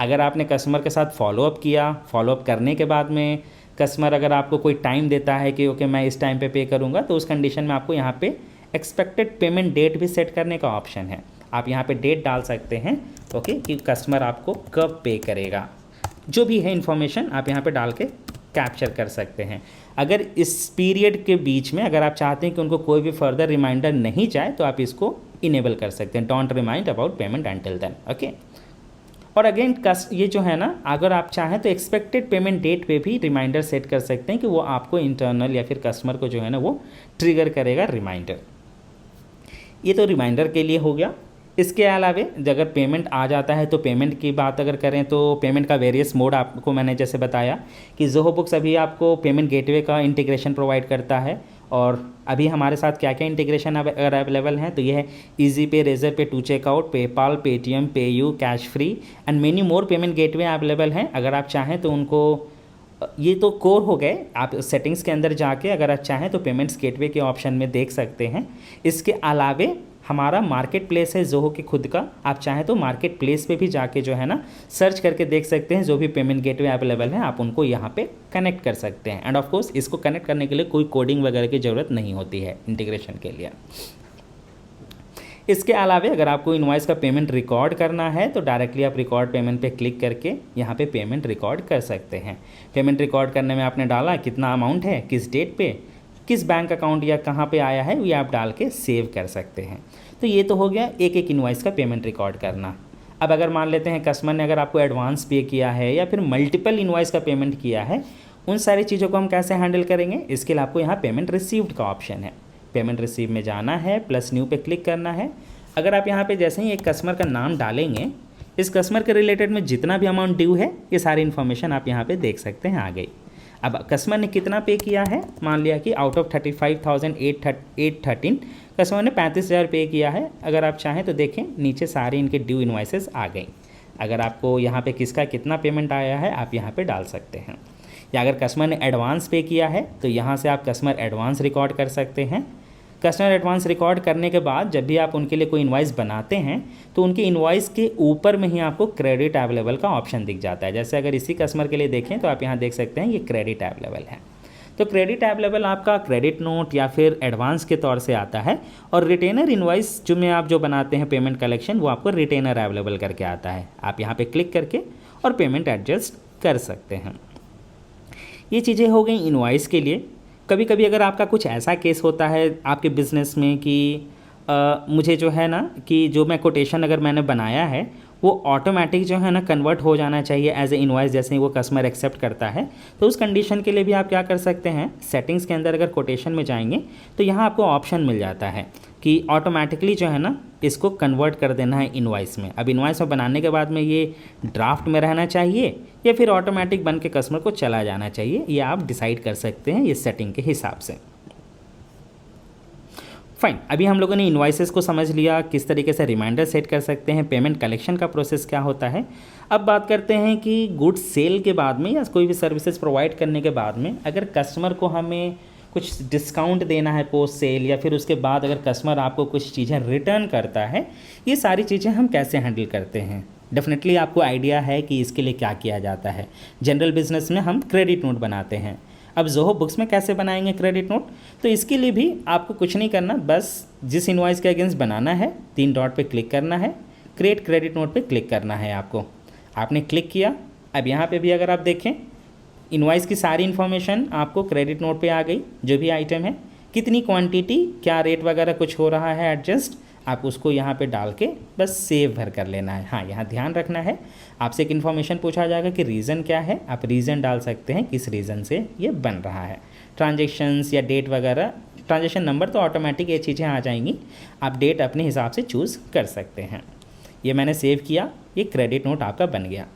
अगर आपने कस्टमर के साथ फॉलोअप किया, फॉलोअप करने के बाद में कस्टमर अगर आपको कोई टाइम देता है कि ओके मैं इस टाइम पे करूँगा, तो उस कंडीशन में आपको यहाँ पे एक्सपेक्टेड पेमेंट डेट भी सेट करने का ऑप्शन है। आप यहाँ पे डेट डाल सकते हैं, ओके, कि कस्टमर आपको कब पे करेगा। जो भी है इन्फॉर्मेशन आप यहाँ पे डाल के कैप्चर कर सकते हैं। अगर इस पीरियड के बीच में अगर आप चाहते हैं कि उनको कोई भी फर्दर रिमाइंडर नहीं जाए तो आप इसको इनेबल कर सकते हैं, don't remind about payment until then, okay. और अगेन ये जो है ना, अगर आप चाहें तो एक्सपेक्टेड पेमेंट डेट पे भी रिमाइंडर सेट कर सकते हैं कि वो आपको इंटरनल या फिर कस्टमर को जो है ना वो ट्रिगर करेगा रिमाइंडर। ये तो रिमाइंडर के लिए हो गया। इसके अलावा अगर पेमेंट आ जाता है तो पेमेंट की बात अगर करें तो पेमेंट का वेरियस मोड आपको मैंने जैसे बताया कि ज़ोहो बुक्स अभी आपको पेमेंट गेटवे का इंटीग्रेशन प्रोवाइड करता है। और अभी हमारे साथ क्या क्या इंटीग्रेशन अगर अवेलेबल हैं तो ये है easy pay, Razorpay, two checkout, PayPal, Paytm, PayU, Cashfree and many more payment gateway available हैं। अगर आप चाहें तो उनको, ये तो कोर हो गए, आप सेटिंग्स के अंदर जाके अगर आप चाहें तो पेमेंट्स गेटवे के ऑप्शन में देख सकते हैं। इसके अलावे हमारा मार्केट प्लेस है ज़ोहो के खुद का, आप चाहें तो मार्केट प्लेस पे भी जाके जो है ना सर्च करके देख सकते हैं। जो भी पेमेंट गेटवे अवेलेबल है आप उनको यहाँ पे कनेक्ट कर सकते हैं। एंड ऑफ कोर्स इसको कनेक्ट करने के लिए कोई कोडिंग वगैरह की ज़रूरत नहीं होती है इंटीग्रेशन के लिए। इसके अलावा अगर आपको इनवॉइस का पेमेंट रिकॉर्ड करना है तो डायरेक्टली आप रिकॉर्ड पेमेंट पे क्लिक करके यहाँ पे पेमेंट रिकॉर्ड कर सकते हैं। पेमेंट रिकॉर्ड करने में आपने डाला कितना अमाउंट है, किस डेट पे, किस बैंक अकाउंट या कहाँ पे आया है, ये आप डाल के सेव कर सकते हैं। तो ये तो हो गया एक एक इनवॉइस का पेमेंट रिकॉर्ड करना। अब अगर मान लेते हैं कस्टमर ने अगर आपको एडवांस पे किया है या फिर मल्टीपल इनवॉइस का पेमेंट किया है, उन सारी चीज़ों को हम कैसे हैंडल करेंगे, इसके लिए आपको यहाँ पेमेंट रिसीव्ड का ऑप्शन है। पेमेंट रिसीव में जाना है, प्लस न्यू पे क्लिक करना है। अगर आप यहाँ पे जैसे ही एक कस्टमर का नाम डालेंगे, इस कस्टमर के रिलेटेड में जितना भी अमाउंट ड्यू है ये सारी इन्फॉर्मेशन आप यहाँ पे देख सकते हैं आ गई। अब कस्टमर ने कितना पे किया है, मान लिया कि आउट ऑफ 35,813 कस्टमर ने 35,000 पे किया है। अगर आप चाहें तो देखें नीचे सारे इनके ड्यू इन्वाइसेस आ गई। अगर आपको यहाँ पे किसका कितना पेमेंट आया है आप यहाँ पे डाल सकते हैं। या अगर कस्टमर ने एडवांस पे किया है तो यहाँ से आप कस्टमर एडवांस रिकॉर्ड कर सकते हैं। कस्टमर एडवांस रिकॉर्ड करने के बाद जब भी आप उनके लिए कोई इनवॉइस बनाते हैं तो उनके इनवॉइस के ऊपर में ही आपको क्रेडिट अवेलेबल का ऑप्शन दिख जाता है। जैसे अगर इसी कस्टमर के लिए देखें तो आप यहाँ देख सकते हैं ये क्रेडिट अवेलेबल है। तो क्रेडिट अवेलेबल आपका क्रेडिट नोट या फिर एडवांस के तौर से आता है। और रिटेनर इनवॉइस जो में आप जो बनाते हैं पेमेंट कलेक्शन, वो आपको रिटेनर अवेलेबल करके आता है। आप यहाँ पे क्लिक करके और पेमेंट एडजस्ट कर सकते हैं। ये चीज़ें हो गई इनवॉइस के लिए। कभी कभी अगर आपका कुछ ऐसा केस होता है आपके बिज़नेस में कि मुझे जो है ना कि जो मैं कोटेशन अगर मैंने बनाया है वो ऑटोमेटिक जो है ना कन्वर्ट हो जाना चाहिए एज ए इनवॉइस जैसे ही वो कस्टमर एक्सेप्ट करता है, तो उस कंडीशन के लिए भी आप क्या कर सकते हैं, सेटिंग्स के अंदर अगर कोटेशन में जाएंगे तो यहाँ आपको ऑप्शन मिल जाता है कि ऑटोमेटिकली जो है ना इसको कन्वर्ट कर देना है इनवॉइस में। अब इनवॉइस में बनाने के बाद में ये ड्राफ्ट में रहना चाहिए या फिर ऑटोमेटिक बन के कस्टमर को चला जाना चाहिए, ये आप डिसाइड कर सकते हैं ये सेटिंग के हिसाब से। फाइन, अभी हम लोगों ने इनवॉइसेस को समझ लिया, किस तरीके से रिमाइंडर सेट कर सकते हैं, पेमेंट कलेक्शन का प्रोसेस क्या होता है। अब बात करते हैं कि गुड्स सेल के बाद में या कोई भी सर्विसेज प्रोवाइड करने के बाद में अगर कस्टमर को हमें कुछ डिस्काउंट देना है पोस्ट सेल, या फिर उसके बाद अगर कस्टमर आपको कुछ चीज़ें रिटर्न करता है, ये सारी चीज़ें हम कैसे हैंडल करते हैं। डेफिनेटली आपको आइडिया है कि इसके लिए क्या किया जाता है। जनरल बिजनेस में हम क्रेडिट नोट बनाते हैं। अब ज़ोहो बुक्स में कैसे बनाएंगे क्रेडिट नोट, तो इसके लिए भी आपको कुछ नहीं करना, बस जिस इनवॉइस के अगेंस्ट बनाना है 3 डॉट पे क्लिक करना है, क्रिएट क्रेडिट नोट पे क्लिक करना है आपको। आपने क्लिक किया। अब यहाँ पे भी अगर आप देखें इनवॉइस की सारी इन्फॉर्मेशन आपको क्रेडिट नोट पे आ गई। जो भी आइटम है, कितनी क्वांटिटी, क्या रेट वगैरह कुछ हो रहा है एडजस्ट, आप उसको यहाँ पे डाल के बस सेव भर कर लेना है। हाँ, यहाँ ध्यान रखना है, आपसे एक इन्फॉर्मेशन पूछा जाएगा कि रीज़न क्या है, आप रीज़न डाल सकते हैं किस रीज़न से ये बन रहा है। ट्रांजेक्शन्स या डेट वगैरह, ट्रांजेक्शन नंबर तो ऑटोमेटिक ये चीज़ें आ जाएंगी, आप डेट अपने हिसाब से चूज़ कर सकते हैं। ये मैंने सेव किया, ये क्रेडिट नोट आपका बन गया।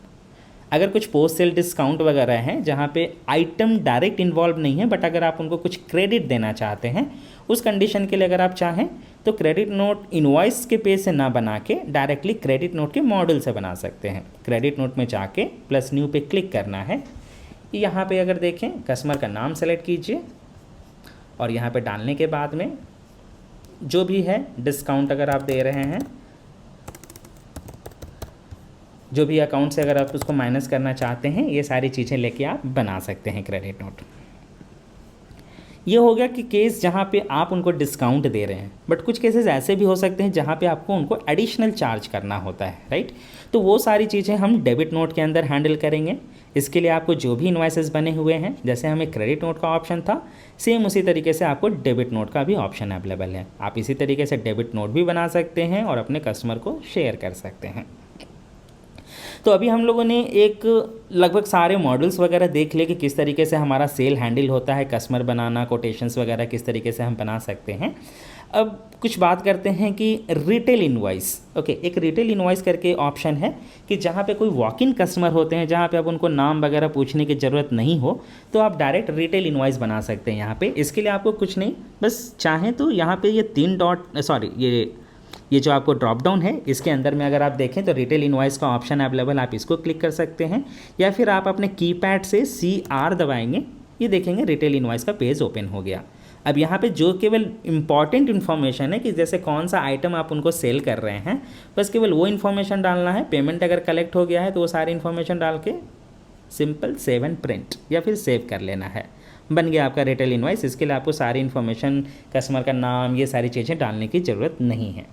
अगर कुछ पोस्ट सेल डिस्काउंट वगैरह हैं जहाँ पे आइटम डायरेक्ट इन्वॉल्व नहीं है, बट अगर आप उनको कुछ क्रेडिट देना चाहते हैं, उस कंडीशन के लिए अगर आप चाहें तो क्रेडिट नोट इनवॉइस के पेज से ना बना के डायरेक्टली क्रेडिट नोट के मॉडल से बना सकते हैं। क्रेडिट नोट में जाके प्लस न्यू पे क्लिक करना है। यहाँ पे अगर देखें कस्टमर का नाम सेलेक्ट कीजिए और यहाँ पे डालने के बाद में जो भी है डिस्काउंट अगर आप दे रहे हैं, जो भी अकाउंट से अगर आप उसको माइनस करना चाहते हैं, ये सारी चीज़ें लेके आप बना सकते हैं क्रेडिट नोट। ये हो गया कि केस जहाँ पे आप उनको डिस्काउंट दे रहे हैं, बट कुछ केसेस ऐसे भी हो सकते हैं जहाँ पे आपको उनको एडिशनल चार्ज करना होता है, राइट। तो वो सारी चीज़ें हम डेबिट नोट के अंदर हैंडल करेंगे। इसके लिए आपको जो भी इन्वाइसेस बने हुए हैं, जैसे हमें क्रेडिट नोट का ऑप्शन था, सेम उसी तरीके से आपको डेबिट नोट का भी ऑप्शन अवेलेबल है। आप इसी तरीके से डेबिट नोट भी बना सकते हैं और अपने कस्टमर को शेयर कर सकते हैं। तो अभी हम लोगों ने एक लगभग सारे मॉडल्स वगैरह देख लिए कि किस तरीके से हमारा सेल हैंडल होता है, कस्टमर बनाना, कोटेशंस वगैरह किस तरीके से हम बना सकते हैं। अब कुछ बात करते हैं कि रिटेल इनवॉइस। ओके, एक रिटेल इनवॉइस करके ऑप्शन है कि जहाँ पे कोई वॉक इन कस्टमर होते हैं, जहाँ पे अब उनको नाम वगैरह पूछने की ज़रूरत नहीं हो, तो आप डायरेक्ट रिटेल इनवॉइस बना सकते हैं यहाँ पे। इसके लिए आपको कुछ नहीं, बस चाहें तो यहाँ पे ये 3 डॉट ये जो आपको ड्रॉप डाउन है, इसके अंदर में अगर आप देखें तो रिटेल इनवॉइस का ऑप्शन अवेलेबल, आप इसको क्लिक कर सकते हैं, या फिर आप अपने कीपैड से CR दबाएंगे, ये देखेंगे रिटेल इनवॉइस का पेज ओपन हो गया। अब यहाँ पे जो केवल इंपॉर्टेंट इन्फॉर्मेशन है कि जैसे कौन सा आइटम आप उनको सेल कर रहे हैं, बस केवल वो इन्फॉर्मेशन डालना है। पेमेंट अगर कलेक्ट हो गया है तो वो सारी इन्फॉर्मेशन डाल के सिंपल सेव एंड प्रिंट या फिर सेव कर लेना है, बन गया आपका रिटेल इनवॉइस। इसके लिए आपको सारी इन्फॉर्मेशन, कस्टमर का नाम, ये सारी चीज़ें डालने की ज़रूरत नहीं है।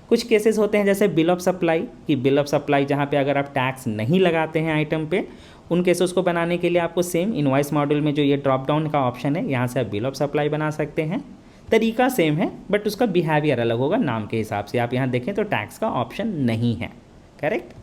कुछ केसेस होते हैं जैसे बिल ऑफ सप्लाई, कि बिल ऑफ सप्लाई जहाँ पे अगर आप टैक्स नहीं लगाते हैं आइटम पे, उन केसेस को बनाने के लिए आपको सेम इनवॉइस मॉड्यूल में जो ये ड्रॉप डाउन का ऑप्शन है, यहाँ से आप बिल ऑफ सप्लाई बना सकते हैं। तरीका सेम है बट उसका बिहेवियर अलग होगा नाम के हिसाब से। आप यहाँ देखें तो टैक्स का ऑप्शन नहीं है, करेक्ट।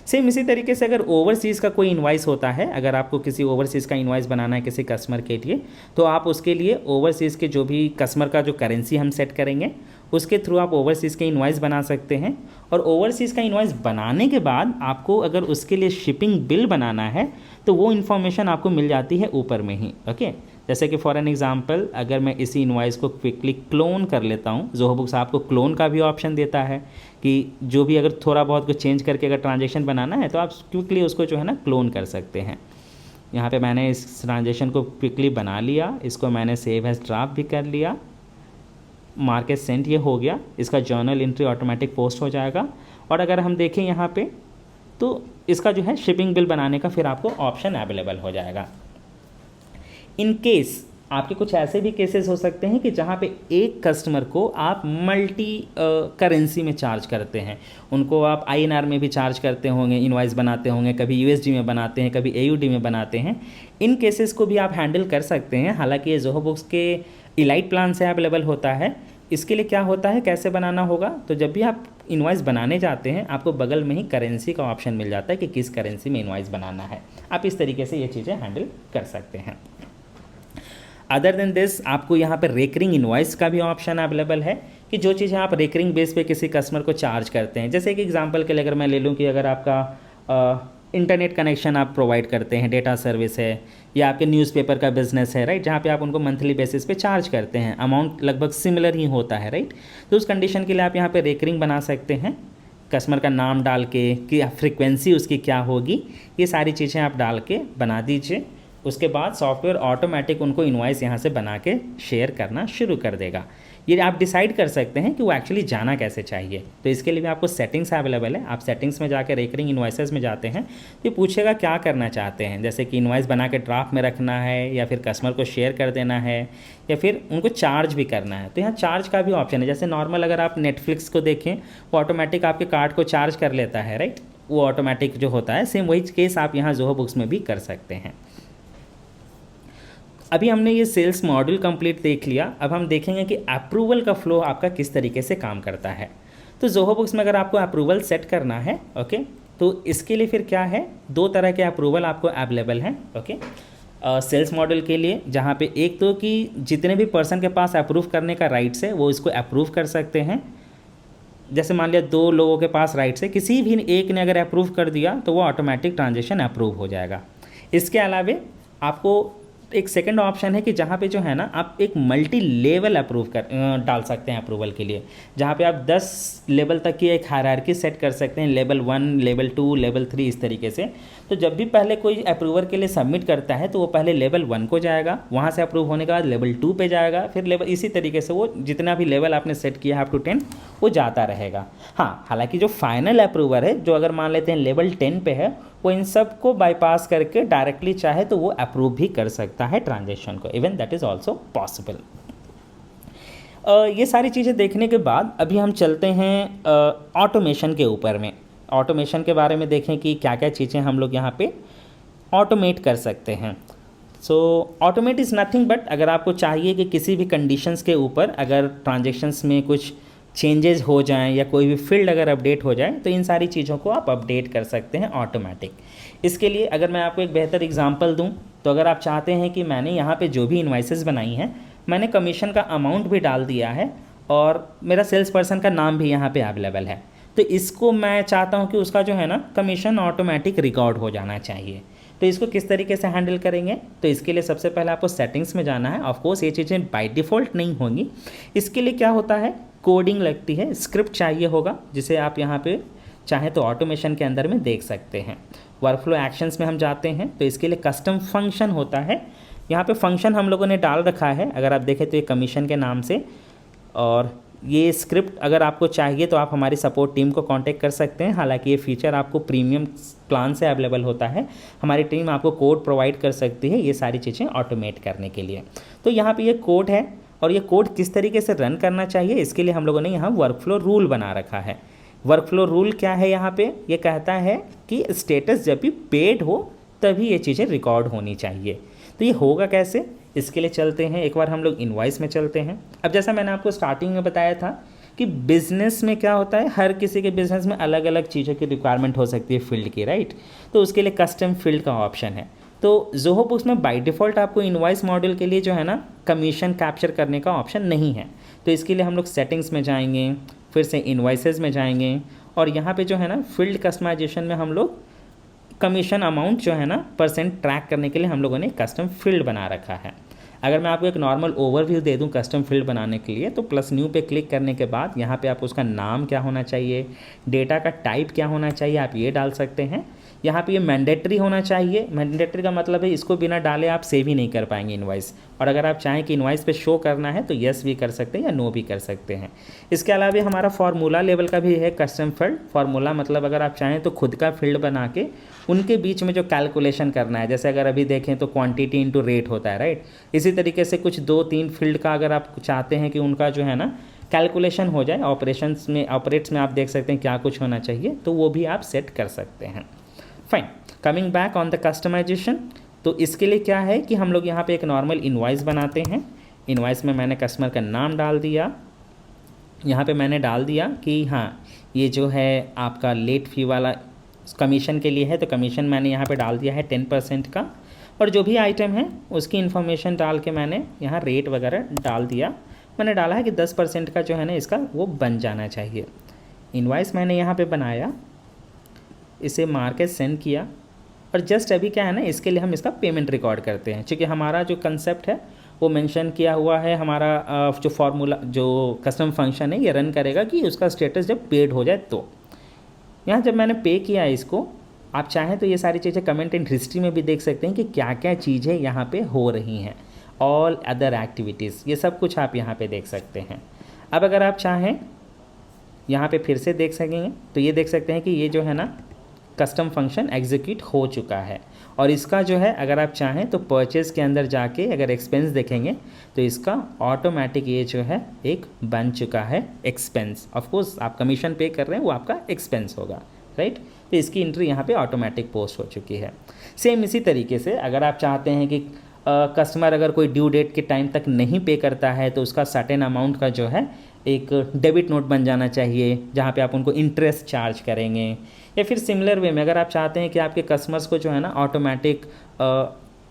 सेम इसी तरीके से अगर ओवरसीज़ का कोई इनवाइस होता है, अगर आपको किसी ओवरसीज़ का इनवाइस बनाना है किसी कस्टमर के लिए, तो आप उसके लिए ओवरसीज़ के जो भी कस्टमर का जो करेंसी हम सेट करेंगे, उसके थ्रू आप ओवरसीज़ के इनवाइस बना सकते हैं। और ओवरसीज़ का इनवाइस बनाने के बाद आपको अगर उसके लिए शिपिंग बिल बनाना है तो वो इन्फॉर्मेशन आपको मिल जाती है ऊपर में ही। ओके, जैसे कि फॉर एन एग्जांपल अगर मैं इसी इनवाइस को क्विकली क्लोन कर लेता हूँ, ज़ोहो बुक्स आपको क्लोन का भी ऑप्शन देता है कि जो भी अगर थोड़ा बहुत कुछ चेंज करके अगर ट्रांजेक्शन बनाना है तो आप क्विकली उसको जो है ना क्लोन कर सकते हैं। यहाँ पे मैंने इस ट्रांजेक्शन को क्विकली बना लिया, इसको मैंने सेव एज ड्राफ्ट भी कर लिया, मार्केट सेंट ये हो गया, इसका जर्नल एंट्री ऑटोमेटिक पोस्ट हो जाएगा। और अगर हम देखें यहाँ पे तो इसका जो है शिपिंग बिल बनाने का फिर आपको ऑप्शन अवेलेबल हो जाएगा। इन केस आपके कुछ ऐसे भी केसेस हो सकते हैं कि जहाँ पे एक कस्टमर को आप मल्टी करेंसी में चार्ज करते हैं, उनको आप INR में भी चार्ज करते होंगे, इनवाइस बनाते होंगे, कभी USD में बनाते हैं, कभी AUD में बनाते हैं। इन केसेस को भी आप हैंडल कर सकते हैं। हालांकि ये ज़ोहो बुक्स के इलाइट प्लान से अवेलेबल होता है। इसके लिए क्या होता है, कैसे बनाना होगा, तो जब भी आप इनवाइस बनाने जाते हैं आपको बगल में ही करेंसी का ऑप्शन मिल जाता है कि किस करेंसी में इनवाइस बनाना है। आप इस तरीके से ये चीज़ें हैंडल कर सकते हैं। अदर देन दिस आपको यहाँ पे रेकरिंग इनवॉइस का भी ऑप्शन अवेलेबल है कि जो चीज़ें आप रेकरिंग बेस पे किसी कस्टमर को चार्ज करते हैं। जैसे एक एग्जांपल के लिए अगर मैं ले लूँ कि अगर आपका इंटरनेट कनेक्शन आप प्रोवाइड करते हैं, डेटा सर्विस है, या आपके न्यूज़पेपर का बिजनेस है, राइट, जहाँ पे आप उनको मंथली बेसिस पे चार्ज करते हैं, अमाउंट लगभग सिमिलर ही होता है, राइट। तो उस कंडीशन के लिए आप यहाँ पे रेकरिंग बना सकते हैं, कस्टमर का नाम डाल के कि फ्रीक्वेंसी उसकी क्या होगी, ये सारी चीज़ें आप डाल के बना दीजिए। उसके बाद सॉफ्टवेयर ऑटोमेटिक उनको इनवाइस यहाँ से बना के शेयर करना शुरू कर देगा। ये आप डिसाइड कर सकते हैं कि वो एक्चुअली जाना कैसे चाहिए। तो इसके लिए भी आपको सेटिंग्स अवेलेबल है। आप सेटिंग्स में जाकर रेकरिंग इनवाइसेस में जाते हैं तो ये पूछेगा क्या करना चाहते हैं, जैसे कि इनवाइस बना के ड्राफ्ट में रखना है, या फिर कस्टमर को शेयर कर देना है, या फिर उनको चार्ज भी करना है। तो यहाँ चार्ज का भी ऑप्शन है। जैसे नॉर्मल अगर आप नेटफ्लिक्स को देखें, वो ऑटोमेटिक आपके कार्ड को चार्ज कर लेता है, राइट, वो ऑटोमेटिक जो होता है, सेम वही केस आप यहाँ ज़ोहो बुक्स में भी कर सकते हैं। अभी हमने ये सेल्स मॉड्यूल कंप्लीट देख लिया। अब हम देखेंगे कि अप्रूवल का फ्लो आपका किस तरीके से काम करता है। तो ज़ोहो बुक्स में अगर आपको अप्रूवल सेट करना है, ओके, तो इसके लिए फिर क्या है, 2 तरह के अप्रूवल आपको अवेलेबल हैं। ओके, सेल्स मॉडल के लिए जहाँ पे एक तो कि जितने भी पर्सन के पास अप्रूव करने का राइट्स है वो इसको अप्रूव कर सकते हैं। जैसे मान लिया 2 लोगों के पास राइट्स है, किसी भी एक ने अगर अप्रूव कर दिया तो वो ऑटोमेटिक ट्रांजेक्शन अप्रूव हो जाएगा। इसके अलावा आपको एक सेकंड ऑप्शन है कि जहाँ पे जो है ना आप एक मल्टी लेवल अप्रूव डाल सकते हैं अप्रूवल के लिए, जहाँ पे आप 10 लेवल तक की एक हायरार्की सेट कर सकते हैं, लेवल 1, लेवल 2, लेवल 3, इस तरीके से। तो जब भी पहले कोई अप्रूवर के लिए सबमिट करता है तो वो पहले लेवल 1 को जाएगा, वहाँ से अप्रूव होने के बाद लेवल 2 पे जाएगा, फिर लेवल, इसी तरीके से वो जितना भी लेवल आपने सेट किया है अप टू 10 वो जाता रहेगा। हाँ, हालांकि जो फाइनल अप्रूवर है, जो अगर मान लेते हैं लेवल 10 पे है, वो इन सब को बाईपास करके डायरेक्टली चाहे तो वो अप्रूव भी कर सकता है ट्रांजेक्शन को। Even that is also possible. ये सारी चीज़ें देखने के बाद अभी हम चलते हैं ऑटोमेशन के ऊपर में। ऑटोमेशन के बारे में देखें कि क्या क्या चीज़ें हम लोग यहाँ पे ऑटोमेट कर सकते हैं। सो ऑटोमेट इज़ नथिंग बट अगर आपको चाहिए कि किसी भी कंडीशंस के ऊपर अगर ट्रांजेक्शन्स में कुछ चेंजेस हो जाएं या कोई भी फील्ड अगर अपडेट हो जाए तो इन सारी चीज़ों को आप अपडेट कर सकते हैं ऑटोमेटिक। इसके लिए अगर मैं आपको एक बेहतर एग्जांपल दूं तो अगर आप चाहते हैं कि मैंने यहाँ पे जो भी इन्वाइसेस बनाई हैं मैंने कमीशन का अमाउंट भी डाल दिया है और मेरा सेल्स पर्सन का नाम भी यहाँ पे अवेलेबल है, तो इसको मैं चाहता हूँ कि उसका जो है ना कमीशन ऑटोमेटिक रिकॉर्ड हो जाना चाहिए। तो इसको किस तरीके से हैंडल करेंगे, तो इसके लिए सबसे पहले आपको सेटिंग्स में जाना है। ऑफ कोर्स ये चीज़ें बाय डिफ़ॉल्ट नहीं होंगी, इसके लिए क्या होता है कोडिंग लगती है, स्क्रिप्ट चाहिए होगा जिसे आप यहाँ पे चाहें तो ऑटोमेशन के अंदर में देख सकते हैं। वर्कफ्लो एक्शंस में हम जाते हैं तो इसके लिए कस्टम फंक्शन होता है। यहाँ पे फंक्शन हम लोगों ने डाल रखा है, अगर आप देखें तो ये कमीशन के नाम से, और ये स्क्रिप्ट अगर आपको चाहिए तो आप हमारी सपोर्ट टीम को कांटेक्ट कर सकते हैं। हालांकि ये फीचर आपको प्रीमियम प्लान से अवेलेबल होता है, हमारी टीम आपको कोड प्रोवाइड कर सकती है ये सारी चीज़ें ऑटोमेट करने के लिए। तो यहाँ पे ये कोड है और ये कोड किस तरीके से रन करना चाहिए इसके लिए हम लोगों ने यहाँ वर्कफ्लो रूल बना रखा है। वर्कफ्लो रूल क्या है, यहाँ पे ये कहता है कि स्टेटस जब भी पेड हो तभी ये चीज़ें रिकॉर्ड होनी चाहिए। तो ये होगा कैसे, इसके लिए चलते हैं एक बार हम लोग इनवॉइस में चलते हैं। अब जैसा मैंने आपको स्टार्टिंग में बताया था कि बिज़नेस में क्या होता है, हर किसी के बिज़नेस में अलग अलग चीज़ों की रिक्वायरमेंट हो सकती है फील्ड की, राइट। तो उसके लिए कस्टम फील्ड का ऑप्शन है। तो ज़ोहो बुक्स में बाय डिफ़ॉल्ट आपको इनवॉइस मॉडल के लिए जो है ना कमीशन कैप्चर करने का ऑप्शन नहीं है। तो इसके लिए हम लोग सेटिंग्स में जाएंगे, फिर से इनवॉइसेस में जाएंगे और यहाँ पे जो है ना फील्ड कस्टमाइजेशन में हम लोग कमीशन अमाउंट जो है ना परसेंट ट्रैक करने के लिए हम लोगों ने कस्टम फील्ड बना रखा है। अगर मैं आपको एक नॉर्मल ओवरव्यू दे दूं कस्टम फील्ड बनाने के लिए तो प्लस न्यू पे क्लिक करने के बाद यहाँ पे आप उसका नाम क्या होना चाहिए, डेटा का टाइप क्या होना चाहिए आप ये डाल सकते हैं। यहाँ पे ये मैंडेटरी होना चाहिए, मैंडेटरी का मतलब है इसको बिना डाले आप सेव ही नहीं कर पाएंगे इनवॉइस, और अगर आप चाहें कि इनवॉइस पे शो करना है तो यस भी कर सकते हैं या नो भी कर सकते हैं। इसके अलावा हमारा फार्मूला लेवल का भी है कस्टम फील्ड। फार्मूला मतलब अगर आप चाहें तो खुद का फील्ड बना के उनके बीच में जो कैलकुलेशन करना है, जैसे अगर अभी देखें तो क्वांटिटी इंटू रेट होता है, राइट। इसी तरीके से कुछ 2-3 फील्ड का अगर आप चाहते हैं कि उनका जो है ना कैलकुलेशन हो जाए ऑपरेशंस में, ऑपरेट्स में आप देख सकते हैं क्या कुछ होना चाहिए, तो वो भी आप सेट कर सकते हैं। Fine, coming back on the customization. तो इसके लिए क्या है कि हम लोग यहाँ पे एक नॉर्मल इनवॉइस बनाते हैं। इनवॉइस में मैंने कस्टमर का नाम डाल दिया, यहाँ पे मैंने डाल दिया कि हाँ ये जो है आपका लेट फी वाला कमीशन के लिए है, तो कमीशन मैंने यहाँ पे डाल दिया है 10% का, और जो भी आइटम है उसकी इन्फॉर्मेशन डाल के मैंने यहाँ रेट वगैरह डाल दिया। मैंने डाला है कि 10% का जो है ना इसका वो बन जाना चाहिए। इनवॉइस मैंने यहाँ पे बनाया, इसे मार के सेंड किया, और जस्ट अभी क्या है ना इसके लिए हम इसका पेमेंट रिकॉर्ड करते हैं, क्योंकि हमारा जो कंसेप्ट है वो मेंशन किया हुआ है, हमारा जो फार्मूला जो कस्टम फंक्शन है ये रन करेगा कि उसका स्टेटस जब पेड हो जाए। तो यहाँ जब मैंने पे किया है इसको, आप चाहें तो ये सारी चीज़ें कमेंट एंड हिस्ट्री में भी देख सकते हैं कि क्या क्या चीज़ें यहाँ पे हो रही हैं, ऑल अदर एक्टिविटीज़, ये सब कुछ आप यहाँ पे देख सकते हैं। अब अगर आप चाहें यहाँ पे फिर से देख सकेंगे तो ये देख सकते हैं कि ये जो है ना कस्टम फंक्शन एग्जीक्यूट हो चुका है, और इसका जो है अगर आप चाहें तो परचेज़ के अंदर जाके अगर एक्सपेंस देखेंगे तो इसका ऑटोमेटिक ये जो है एक बन चुका है एक्सपेंस। ऑफ कोर्स आप कमीशन पे कर रहे हैं वो आपका एक्सपेंस होगा, राइट। तो इसकी एंट्री यहाँ पे ऑटोमेटिक पोस्ट हो चुकी है। सेम इसी तरीके से अगर आप चाहते हैं कि कस्टमर अगर कोई ड्यू डेट के टाइम तक नहीं पे करता है तो उसका सर्टेन अमाउंट का जो है एक डेबिट नोट बन जाना चाहिए, जहाँ पे आप उनको इंटरेस्ट चार्ज करेंगे। या फिर सिमिलर वे में अगर आप चाहते हैं कि आपके कस्टमर्स को जो है ना ऑटोमेटिक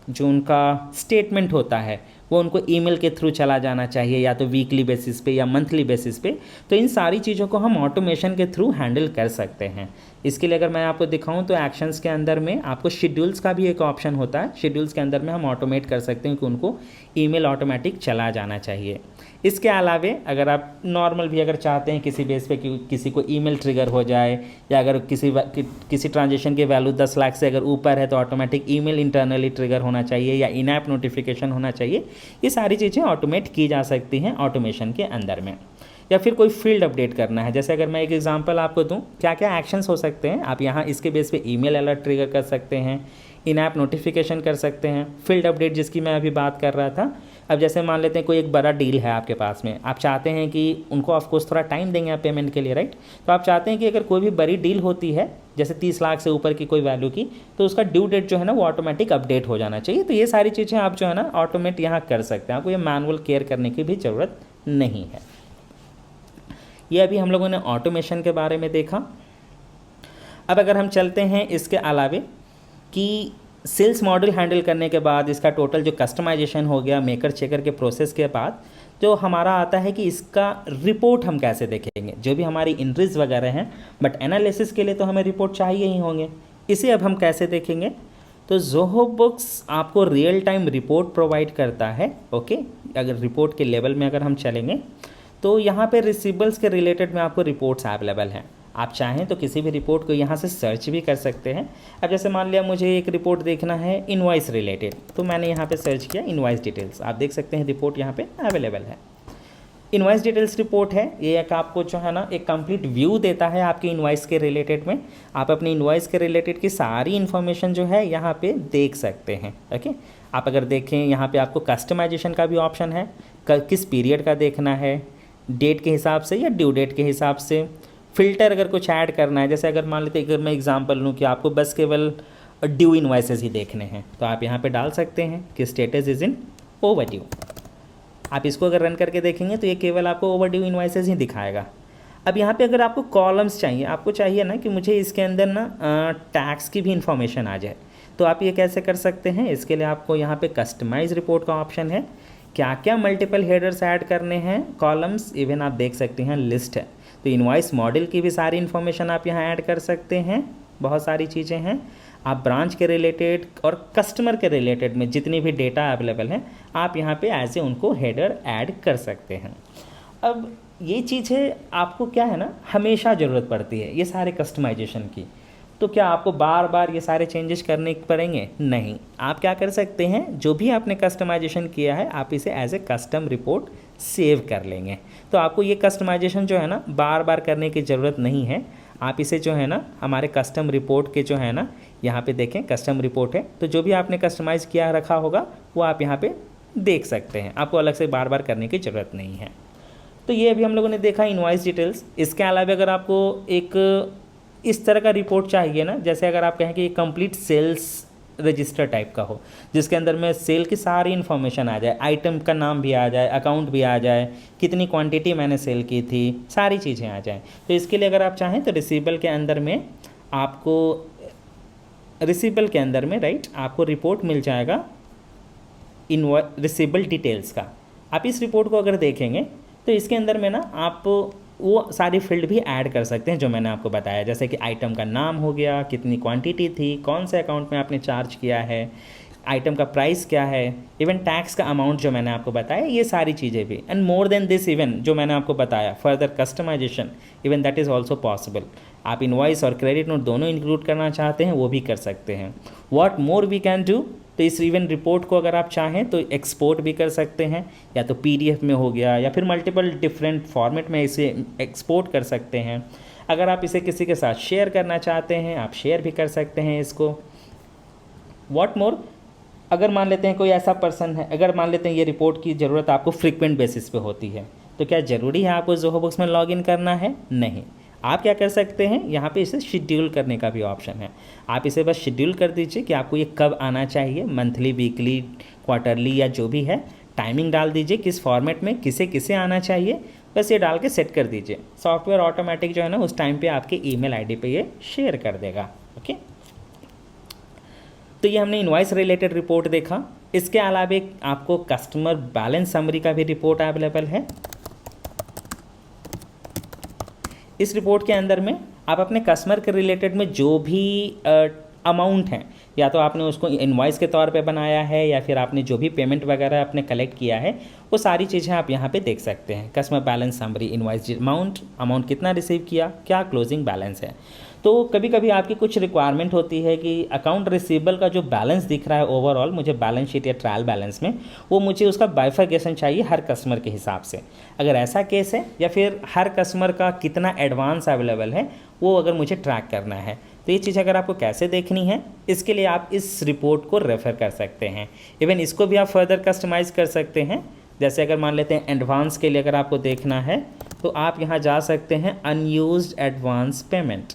जो उनका स्टेटमेंट होता है वो उनको ईमेल के थ्रू चला जाना चाहिए, या तो वीकली बेसिस पे या मंथली बेसिस पे, तो इन सारी चीज़ों को हम ऑटोमेशन के थ्रू हैंडल कर सकते हैं। इसके लिए अगर मैं आपको दिखाऊं तो एक्शंस के अंदर में आपको शेड्यूल्स का भी एक ऑप्शन होता है। शेड्यूल्स के अंदर में हम ऑटोमेट कर सकते हैं कि उनको ईमेल ऑटोमेटिक चला जाना चाहिए। इसके अलावे अगर आप नॉर्मल भी अगर चाहते हैं किसी बेस पे कि किसी को ईमेल ट्रिगर हो जाए, या अगर किसी ट्रांजेक्शन की वैल्यू 10 लाख से अगर ऊपर है तो ऑटोमेटिक ईमेल इंटरनली ट्रिगर होना चाहिए या इन ऐप नोटिफिकेशन होना चाहिए, ये सारी चीज़ें ऑटोमेट की जा सकती हैं ऑटोमेशन के अंदर में। या फिर कोई फील्ड अपडेट करना है, जैसे अगर मैं एक एग्जांपल आपको दूं क्या क्या एक्शंस हो सकते हैं, आप यहाँ इसके बेस पे ईमेल अलर्ट ट्रिगर कर सकते हैं, इन ऐप नोटिफिकेशन कर सकते हैं, फील्ड अपडेट जिसकी मैं अभी बात कर रहा था अब जैसे मान लेते हैं कोई एक बड़ा डील है आपके पास में, आप चाहते हैं कि उनको ऑफकोर्स थोड़ा टाइम देंगे आप पेमेंट के लिए, राइट। तो आप चाहते हैं कि अगर कोई भी बड़ी डील होती है जैसे 30 लाख से ऊपर की कोई वैल्यू की, तो उसका ड्यू डेट जो है ना वो ऑटोमेटिक अपडेट हो जाना चाहिए। तो ये सारी चीज़ें आप जो है ना ऑटोमेट यहाँ कर सकते हैं, आपको ये मैनुअल केयर करने की भी ज़रूरत नहीं है। ये अभी हम लोगों ने ऑटोमेशन के बारे में देखा। अब अगर हम चलते हैं इसके अलावे कि सेल्स मॉडल हैंडल करने के बाद इसका टोटल जो कस्टमाइजेशन हो गया मेकर चेकर के प्रोसेस के बाद, जो हमारा आता है कि इसका रिपोर्ट हम कैसे देखेंगे, जो भी हमारी एंट्रीज वगैरह हैं, बट एनालिसिस के लिए तो हमें रिपोर्ट चाहिए ही होंगे। इसे अब हम कैसे देखेंगे, तो ज़ोहो बुक्स आपको रियल टाइम रिपोर्ट प्रोवाइड करता है। ओके, अगर रिपोर्ट के लेवल में अगर हम चलेंगे तो यहाँ पे रिसीवेबल्स के रिलेटेड में आपको रिपोर्ट्स अवेलेबल हैं। आप चाहें तो किसी भी रिपोर्ट को यहाँ से सर्च भी कर सकते हैं। अब जैसे मान लिया मुझे एक रिपोर्ट देखना है इनवॉइस रिलेटेड, तो मैंने यहाँ पे सर्च किया इनवॉइस डिटेल्स, आप देख सकते हैं रिपोर्ट यहाँ पे अवेलेबल है। इनवॉइस डिटेल्स रिपोर्ट है, ये एक आपको जो है ना एक कंप्लीट व्यू देता है आपके इनवॉइस के रिलेटेड में। आप अपनी इनवॉइस के रिलेटेड की सारी इन्फॉर्मेशन जो है यहाँ पे देख सकते हैं। ओके, आप अगर देखें यहाँ पे आपको कस्टमाइजेशन का भी ऑप्शन है, किस पीरियड का देखना है, डेट के हिसाब से या ड्यू डेट के हिसाब से। फ़िल्टर अगर कुछ ऐड करना है, जैसे अगर मान लेते अगर मैं एग्जांपल लूँ कि आपको बस केवल ड्यू इनवॉइसेस ही देखने हैं, तो आप यहाँ पे डाल सकते हैं कि status is in over due. आप इसको अगर रन करके देखेंगे तो ये केवल आपको ओवर ड्यू इनवॉइसेस ही दिखाएगा। अब यहाँ पे अगर आपको कॉलम्स चाहिए, आपको चाहिए ना कि मुझे इसके अंदर ना टैक्स की भी इंफॉर्मेशन आ जाए, तो आप ये कैसे कर सकते हैं। इसके लिए आपको यहाँ पे कस्टमाइज रिपोर्ट का ऑप्शन है, क्या क्या मल्टीपल हेडर्स ऐड करने हैं, कॉलम्स, इवन आप देख सकते हैं लिस्ट है। तो इनवॉइस मॉडल की भी सारी इन्फॉर्मेशन आप यहाँ ऐड कर सकते हैं, बहुत सारी चीज़ें हैं। आप ब्रांच के रिलेटेड और कस्टमर के रिलेटेड में जितनी भी डेटा अवेलेबल हैं आप यहाँ पे ऐसे उनको हेडर ऐड कर सकते हैं। अब ये चीज़ें आपको क्या है ना हमेशा ज़रूरत पड़ती है ये सारे कस्टमाइजेशन की, तो क्या आपको बार बार ये सारे चेंजेस करने पड़ेंगे? नहीं, आप क्या कर सकते हैं, जो भी आपने कस्टमाइजेशन किया है आप इसे as a custom report save कर लेंगे। तो आपको ये कस्टमाइजेशन जो है ना बार बार करने की ज़रूरत नहीं है। आप इसे जो है ना हमारे कस्टम रिपोर्ट के जो है ना यहाँ पे देखें कस्टम रिपोर्ट है, तो जो भी आपने कस्टमाइज़ किया रखा होगा वो आप यहाँ पे देख सकते हैं, आपको अलग से बार बार करने की ज़रूरत नहीं है। तो ये अभी हम लोगों ने देखा इनवॉइस डिटेल्स। इसके अलावा अगर आपको एक इस तरह का रिपोर्ट चाहिए ना, जैसे अगर आप कहें कि कंप्लीट सेल्स रजिस्टर टाइप का हो, जिसके अंदर में सेल की सारी इन्फॉर्मेशन आ जाए, आइटम का नाम भी आ जाए, अकाउंट भी आ जाए, कितनी क्वांटिटी मैंने सेल की थी, सारी चीज़ें आ जाएं, तो इसके लिए अगर आप चाहें तो रिसीवेबल के अंदर में आपको राइट आपको रिपोर्ट मिल जाएगा रिसीवेबल डिटेल्स का। आप इस रिपोर्ट को अगर देखेंगे तो इसके अंदर में ना आप वो सारी फील्ड भी ऐड कर सकते हैं जो मैंने आपको बताया, जैसे कि आइटम का नाम हो गया, कितनी क्वांटिटी थी, कौन से अकाउंट में आपने चार्ज किया है, आइटम का प्राइस क्या है, इवन टैक्स का अमाउंट जो मैंने आपको बताया, ये सारी चीज़ें भी। And more than this even जो मैंने आपको बताया further customization even that is also possible. आप इनवॉइस और क्रेडिट नोट दोनों इंक्लूड करना चाहते हैं वो भी कर सकते हैं। What more we can do, तो इस इवन रिपोर्ट को अगर आप चाहें तो एक्सपोर्ट भी कर सकते हैं, या तो PDF में हो गया या फिर मल्टीपल डिफरेंट फॉर्मेट में इसे एक्सपोर्ट कर सकते हैं। अगर आप इसे किसी के साथ शेयर करना चाहते हैं आप शेयर भी कर सकते हैं इसको। व्हाट मोर, अगर मान लेते हैं कोई ऐसा पर्सन है, अगर मान लेते हैं ये रिपोर्ट की ज़रूरत आपको फ्रीक्वेंट बेसिस पे होती है, तो क्या ज़रूरी है आपको ज़ोहो बुक्स में लॉगिन करना है? नहीं, आप क्या कर सकते हैं, यहाँ पे इसे शेड्यूल करने का भी ऑप्शन है। आप इसे बस शेड्यूल कर दीजिए कि आपको ये कब आना चाहिए, मंथली, वीकली, क्वार्टरली या जो भी है, टाइमिंग डाल दीजिए किस फॉर्मेट में किसे किसे आना चाहिए, बस ये डाल के सेट कर दीजिए। सॉफ्टवेयर ऑटोमेटिक जो है ना उस टाइम पे आपके ईमेल आईडी पे ये शेयर कर देगा। ओके, तो ये हमने इनवॉइस रिलेटेड रिपोर्ट देखा। इसके अलावा आपको कस्टमर बैलेंस समरी का भी रिपोर्ट अवेलेबल है। इस रिपोर्ट के अंदर में आप अपने कस्टमर के रिलेटेड में जो भी अमाउंट है, या तो आपने उसको इनवॉइस के तौर पे बनाया है या फिर आपने जो भी पेमेंट वगैरह आपने कलेक्ट किया है वो सारी चीज़ें आप यहाँ पे देख सकते हैं। Customer balance summary, invoice amount कितना रिसीव किया, क्या क्लोजिंग बैलेंस है। तो कभी कभी आपकी कुछ रिक्वायरमेंट होती है कि अकाउंट रिसीवेबल का जो बैलेंस दिख रहा है ओवरऑल मुझे बैलेंस शीट या ट्रायल बैलेंस में, वो मुझे उसका बाइफरकेशन चाहिए हर कस्टमर के हिसाब से। अगर ऐसा केस है, या फिर हर कस्टमर का कितना एडवांस अवेलेबल है वो अगर मुझे ट्रैक करना है, तो ये चीज़ अगर आपको कैसे देखनी है, इसके लिए आप इस रिपोर्ट को रेफ़र कर सकते हैं। इवन इसको भी आप फर्दर कस्टमाइज़ कर सकते हैं। जैसे अगर मान लेते हैं एडवांस के लिए अगर आपको देखना है तो आप यहाँ जा सकते हैं अनयूज्ड एडवांस पेमेंट,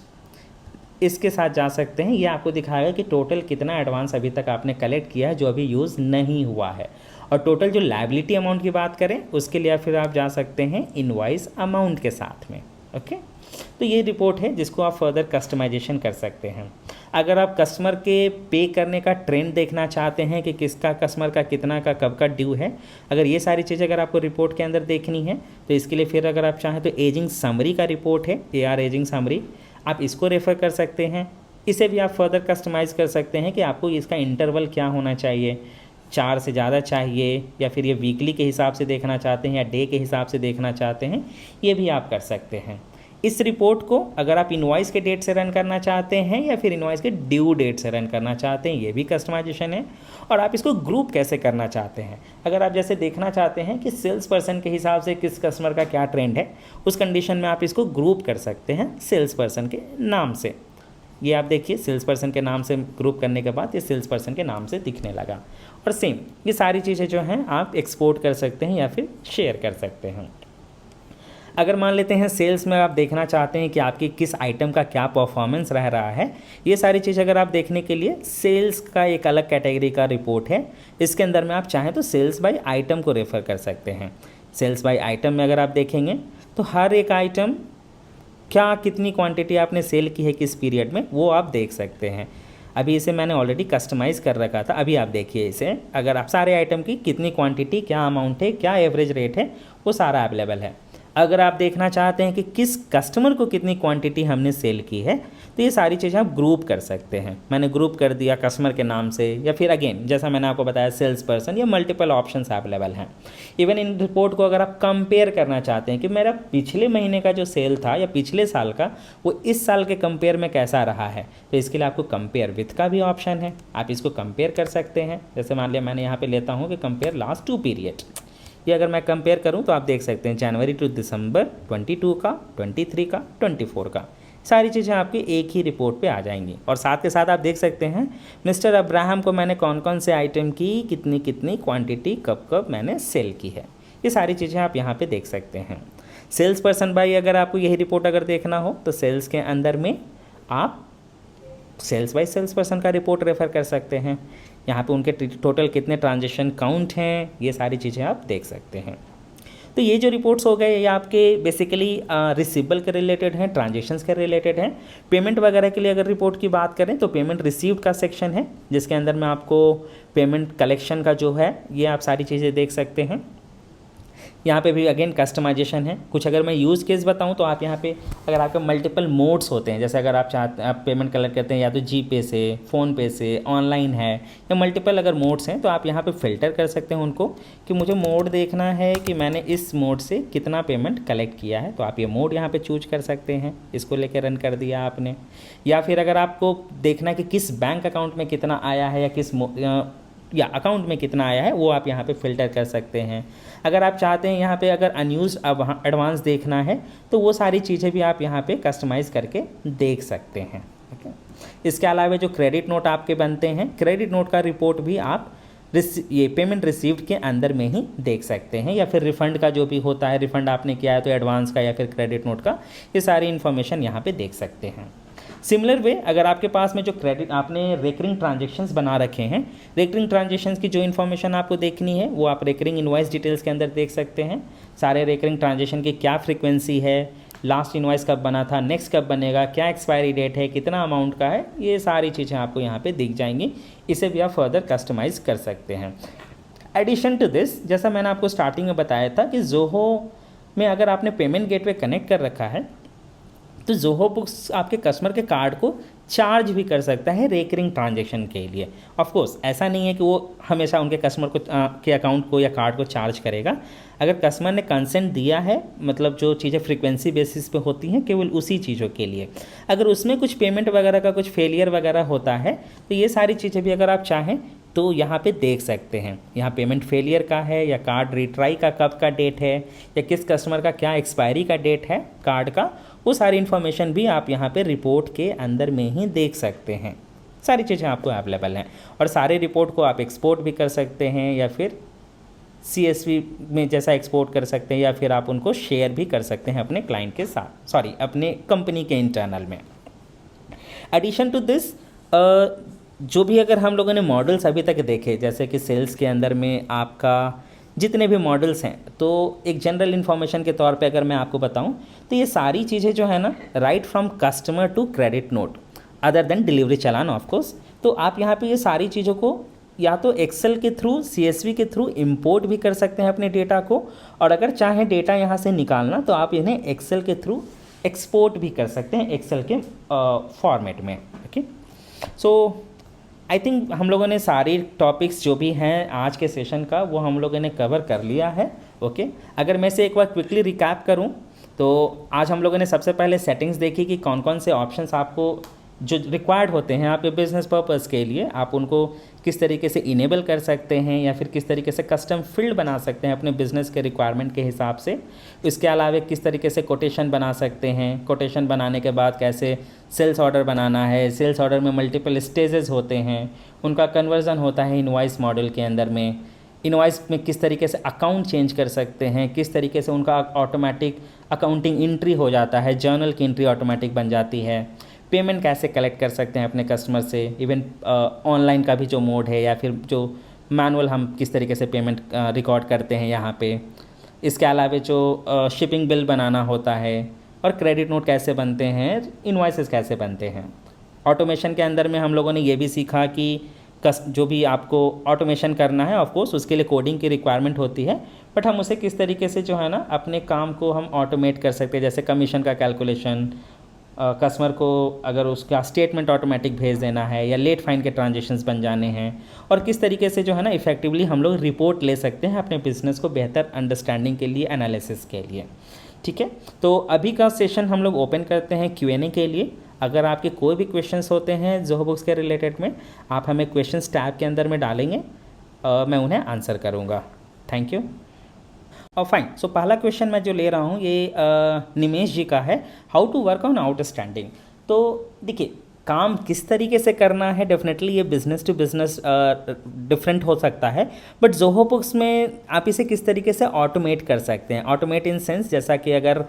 इसके साथ जा सकते हैं। ये आपको दिखाएगा कि टोटल कितना एडवांस अभी तक आपने कलेक्ट किया है जो अभी यूज़ नहीं हुआ है। और टोटल जो लायबिलिटी अमाउंट की बात करें उसके लिए फिर आप जा सकते हैं इनवॉइस अमाउंट के साथ में। ओके, तो ये रिपोर्ट है जिसको आप फर्दर कस्टमाइजेशन कर सकते हैं। अगर आप कस्टमर के पे करने का ट्रेंड देखना चाहते हैं कि किसका कस्टमर का कितना का कब का ड्यू है, अगर ये सारी चीज़ें अगर आपको रिपोर्ट के अंदर देखनी है तो इसके लिए फिर अगर आप चाहें तो एजिंग समरी का रिपोर्ट है, AR एजिंग समरी, आप इसको रेफ़र कर सकते हैं। इसे भी आप फर्दर कस्टमाइज़ कर सकते हैं कि आपको इसका इंटरवल क्या होना चाहिए, 4 से ज़्यादा चाहिए या फिर ये वीकली के हिसाब से देखना चाहते हैं या डे के हिसाब से देखना चाहते हैं, ये भी आप कर सकते हैं। इस रिपोर्ट को अगर आप इनवॉइस के डेट से रन करना चाहते हैं या फिर इनवॉइस के ड्यू डेट से रन करना चाहते हैं, ये भी कस्टमाइजेशन है। और आप इसको ग्रुप कैसे करना चाहते हैं, अगर आप जैसे देखना चाहते हैं कि सेल्स पर्सन के हिसाब से किस कस्टमर का क्या ट्रेंड है, उस कंडीशन में आप इसको ग्रुप कर सकते हैं सेल्स पर्सन के नाम से। ये आप देखिए सेल्स पर्सन के नाम से ग्रुप करने के बाद ये सेल्स पर्सन के नाम से दिखने लगा। और सेम ये सारी चीज़ें जो हैं आप एक्सपोर्ट कर सकते हैं या फिर शेयर कर सकते हैं। अगर मान लेते हैं सेल्स में आप देखना चाहते हैं कि आपकी किस आइटम का क्या परफॉर्मेंस रह रहा है, ये सारी चीज़ अगर आप देखने के लिए सेल्स का एक अलग कैटेगरी का रिपोर्ट है। इसके अंदर में आप चाहें तो सेल्स बाय आइटम को रेफ़र कर सकते हैं। सेल्स बाय आइटम में अगर आप देखेंगे तो हर एक आइटम क्या कितनी क्वांटिटी आपने सेल की है किस पीरियड में, वो आप देख सकते हैं। अभी इसे मैंने ऑलरेडी कस्टमाइज़ कर रखा था, अभी आप देखिए इसे, अगर आप सारे आइटम की कितनी क्वांटिटी, क्या अमाउंट है, क्या एवरेज रेट है, वो सारा अवेलेबल है। अगर आप देखना चाहते हैं कि किस कस्टमर को कितनी क्वांटिटी हमने सेल की है, तो ये सारी चीज़ें आप ग्रुप कर सकते हैं। मैंने ग्रुप कर दिया कस्टमर के नाम से, या फिर अगेन जैसा मैंने आपको बताया सेल्स पर्सन, या मल्टीपल ऑप्शंस अवेलेबल हैं। इवन इन रिपोर्ट को अगर आप कंपेयर करना चाहते हैं कि मेरा पिछले महीने का जो सेल था या पिछले साल का, वो इस साल के कंपेयर में कैसा रहा है, तो इसके लिए आपको कंपेयर विथ का भी ऑप्शन है। आप इसको कंपेयर कर सकते हैं। जैसे मान लिया मैंने यहाँ पर लेता हूँ कि कंपेयर लास्ट 2 पीरियड, ये अगर मैं कंपेयर करूं तो आप देख सकते हैं जनवरी टू दिसंबर 22 का, 23 का, 24 का, सारी चीज़ें आपकी एक ही रिपोर्ट पे आ जाएंगी। और साथ के साथ आप देख सकते हैं मिस्टर अब्राहम को मैंने कौन कौन से आइटम की कितनी कितनी क्वांटिटी कब कब मैंने सेल की है, ये सारी चीज़ें आप यहाँ पे देख सकते हैं। सेल्स पर्सन बाई अगर आपको यही रिपोर्ट अगर देखना हो तो सेल्स के अंदर में आप सेल्स बाई सेल्स पर्सन का रिपोर्ट रेफ़र कर सकते हैं। यहाँ पे उनके टोटल कितने ट्रांजेक्शन काउंट हैं, ये सारी चीज़ें आप देख सकते हैं। तो ये जो रिपोर्ट्स हो गए ये आपके बेसिकली रिसीवेबल के रिलेटेड हैं, ट्रांजेक्शन्स के रिलेटेड हैं। पेमेंट वगैरह के लिए अगर रिपोर्ट की बात करें तो पेमेंट रिसीव्ड का सेक्शन है, जिसके अंदर में आपको पेमेंट कलेक्शन का जो है ये आप सारी चीज़ें देख सकते हैं। यहाँ पे भी अगेन कस्टमाइजेशन है। कुछ अगर मैं यूज़ केस बताऊँ तो आप यहाँ पे अगर आपके मल्टीपल मोड्स होते हैं, जैसे अगर आप चाहते आप पेमेंट कलेक्ट करते हैं या तो GPay से, फ़ोनपे से, ऑनलाइन है, या मल्टीपल अगर मोड्स हैं तो आप यहाँ पे फ़िल्टर कर सकते हैं उनको कि मुझे मोड देखना है कि मैंने इस मोड से कितना पेमेंट कलेक्ट किया है, तो आप ये मोड यहाँ पर चूज कर सकते हैं। इसको लेकर रन कर दिया आपने। या फिर अगर आपको देखना है कि किस बैंक अकाउंट में कितना आया है या किस या अकाउंट में कितना आया है, वो आप यहाँ पे फ़िल्टर कर सकते हैं। अगर आप चाहते हैं यहाँ पे अगर अनयूज एडवांस देखना है तो वो सारी चीज़ें भी आप यहाँ पे कस्टमाइज़ करके देख सकते हैं। ओके, इसके अलावा जो क्रेडिट नोट आपके बनते हैं, क्रेडिट नोट का रिपोर्ट भी आप ये पेमेंट रिसीव्ड के अंदर में ही देख सकते हैं। या फिर रिफ़ंड का जो भी होता है, रिफ़ंड आपने किया है तो एडवांस का या फिर क्रेडिट नोट का, ये सारी इन्फॉर्मेशन यहाँ पे देख सकते हैं। सिमिलर वे अगर आपके पास में जो क्रेडिट आपने रेकरिंग ट्रांजेक्शंस बना रखे हैं, रेकरिंग ट्रांजेक्शंस की जो इन्फॉर्मेशन आपको देखनी है वो आप रेकरिंग इनवॉइस डिटेल्स के अंदर देख सकते हैं। सारे रेकरिंग ट्रांजेक्शन की क्या फ्रीक्वेंसी है, लास्ट इनवॉइस कब बना था, नेक्स्ट कब बनेगा, क्या एक्सपायरी डेट है, कितना अमाउंट का है, ये सारी चीज़ें आपको यहाँ पे दिख जाएंगी। इसे भी आप फर्दर कस्टमाइज़ कर सकते हैं। एडिशन टू दिस, जैसा मैंने आपको स्टार्टिंग में बताया था कि ज़ोहो में अगर आपने पेमेंट गेटवे कनेक्ट कर रखा है तो ज़ोहो बुक्स आपके कस्टमर के कार्ड को चार्ज भी कर सकता है रेकरिंग ट्रांजैक्शन के लिए। ऑफ कोर्स ऐसा नहीं है कि वो हमेशा उनके कस्टमर को के अकाउंट को या कार्ड को चार्ज करेगा। अगर कस्टमर ने कंसेंट दिया है, मतलब जो चीज़ें फ्रीक्वेंसी बेसिस पे होती हैं केवल उसी चीज़ों के लिए, अगर उसमें कुछ पेमेंट वगैरह का कुछ फेलियर वगैरह होता है तो ये सारी चीज़ें भी अगर आप चाहें तो यहाँ पे देख सकते हैं। यहाँ पेमेंट फेलियर का है या कार्ड रिट्राई का कब का डेट है या किस कस्टमर का क्या एक्सपायरी का डेट है कार्ड का, वो सारी इन्फॉर्मेशन भी आप यहाँ पे रिपोर्ट के अंदर में ही देख सकते हैं। सारी चीज़ें आपको अवेलेबल हैं और सारे रिपोर्ट को आप एक्सपोर्ट भी कर सकते हैं या फिर CSV में जैसा एक्सपोर्ट कर सकते हैं या फिर आप उनको शेयर भी कर सकते हैं अपने क्लाइंट के साथ, सॉरी अपने कंपनी के इंटरनल में। एडिशन टू दिस जो भी अगर हम लोगों ने मॉडल्स अभी तक देखे, जैसे कि सेल्स के अंदर में आपका जितने भी मॉडल्स हैं, तो एक जनरल इन्फॉर्मेशन के तौर पे अगर मैं आपको बताऊं तो ये सारी चीज़ें जो है ना, right from customer to credit note other than delivery challan of course, तो आप यहाँ पे ये सारी चीज़ों को या तो एक्सेल के थ्रू, CSV के थ्रू इंपोर्ट भी कर सकते हैं अपने डेटा को, और अगर चाहें डेटा यहाँ से निकालना तो आप इन्हें एक्सेल के थ्रू एक्सपोर्ट भी कर सकते हैं एक्सेल के फॉर्मेट में। ओके, सो आई थिंक हम लोगों ने सारी टॉपिक्स जो भी हैं आज के सेशन का वो हम लोगों ने कवर कर लिया है। ओके, अगर मैं से एक बार क्विकली रिकैप करूं तो आज हम लोगों ने सबसे पहले सेटिंग्स देखी कि कौन कौन से ऑप्शंस आपको जो रिक्वायर्ड होते हैं आपके बिजनेस पर्पस के लिए, आप उनको किस तरीके से इनेबल कर सकते हैं या फिर किस तरीके से कस्टम फील्ड बना सकते हैं अपने बिजनेस के रिक्वायरमेंट के हिसाब से। इसके अलावा किस तरीके से कोटेशन बना सकते हैं, कोटेशन बनाने के बाद कैसे सेल्स ऑर्डर बनाना है, सेल्स ऑर्डर में मल्टीपल स्टेजेस होते हैं, उनका कन्वर्जन होता है इनवॉइस मॉडल के अंदर में, इनवॉइस में किस तरीके से अकाउंट चेंज कर सकते हैं, किस तरीके से उनका ऑटोमेटिक अकाउंटिंग एंट्री हो जाता है, जर्नल की एंट्री ऑटोमेटिक बन जाती है, पेमेंट कैसे कलेक्ट कर सकते हैं अपने कस्टमर से, इवन ऑनलाइन का भी जो मोड है या फिर जो मैनुअल हम किस तरीके से पेमेंट रिकॉर्ड करते हैं यहाँ पे। इसके अलावा जो शिपिंग बिल बनाना होता है और क्रेडिट नोट कैसे बनते हैं, इनवॉइसेस कैसे बनते हैं। ऑटोमेशन के अंदर में हम लोगों ने ये भी सीखा कि जो भी आपको ऑटोमेशन करना है ऑफकोर्स उसके लिए कोडिंग की रिक्वायरमेंट होती है, बट हम उसे किस तरीके से जो है ना अपने काम को हम ऑटोमेट कर सकते हैं, जैसे कमीशन का कैलकुलेशन, कस्टमर को अगर उसका स्टेटमेंट ऑटोमेटिक भेज देना है या लेट फाइन के ट्रांजेक्शन्स बन जाने हैं, और किस तरीके से जो है ना इफेक्टिवली हम लोग रिपोर्ट ले सकते हैं अपने बिजनेस को बेहतर अंडरस्टैंडिंग के लिए, एनालिसिस के लिए। ठीक है, तो अभी का सेशन हम लोग ओपन करते हैं Q&A के लिए। अगर आपके कोई भी क्वेश्चंस होते हैं जोहो बुक्स के रिलेटेड में, आप हमें क्वेश्चंस टैब के अंदर में डालेंगे, मैं उन्हें आंसर करूँगा। Thank you. और फाइन, सो पहला क्वेश्चन मैं जो ले रहा हूँ ये निमेश जी का है, how to work on outstanding. तो देखिए, काम किस तरीके से करना है, डेफिनेटली ये बिज़नेस टू बिज़नेस डिफरेंट हो सकता है, बट जोहो बुक्स में आप इसे किस तरीके से ऑटोमेट कर सकते हैं। ऑटोमेट इन सेंस जैसा कि अगर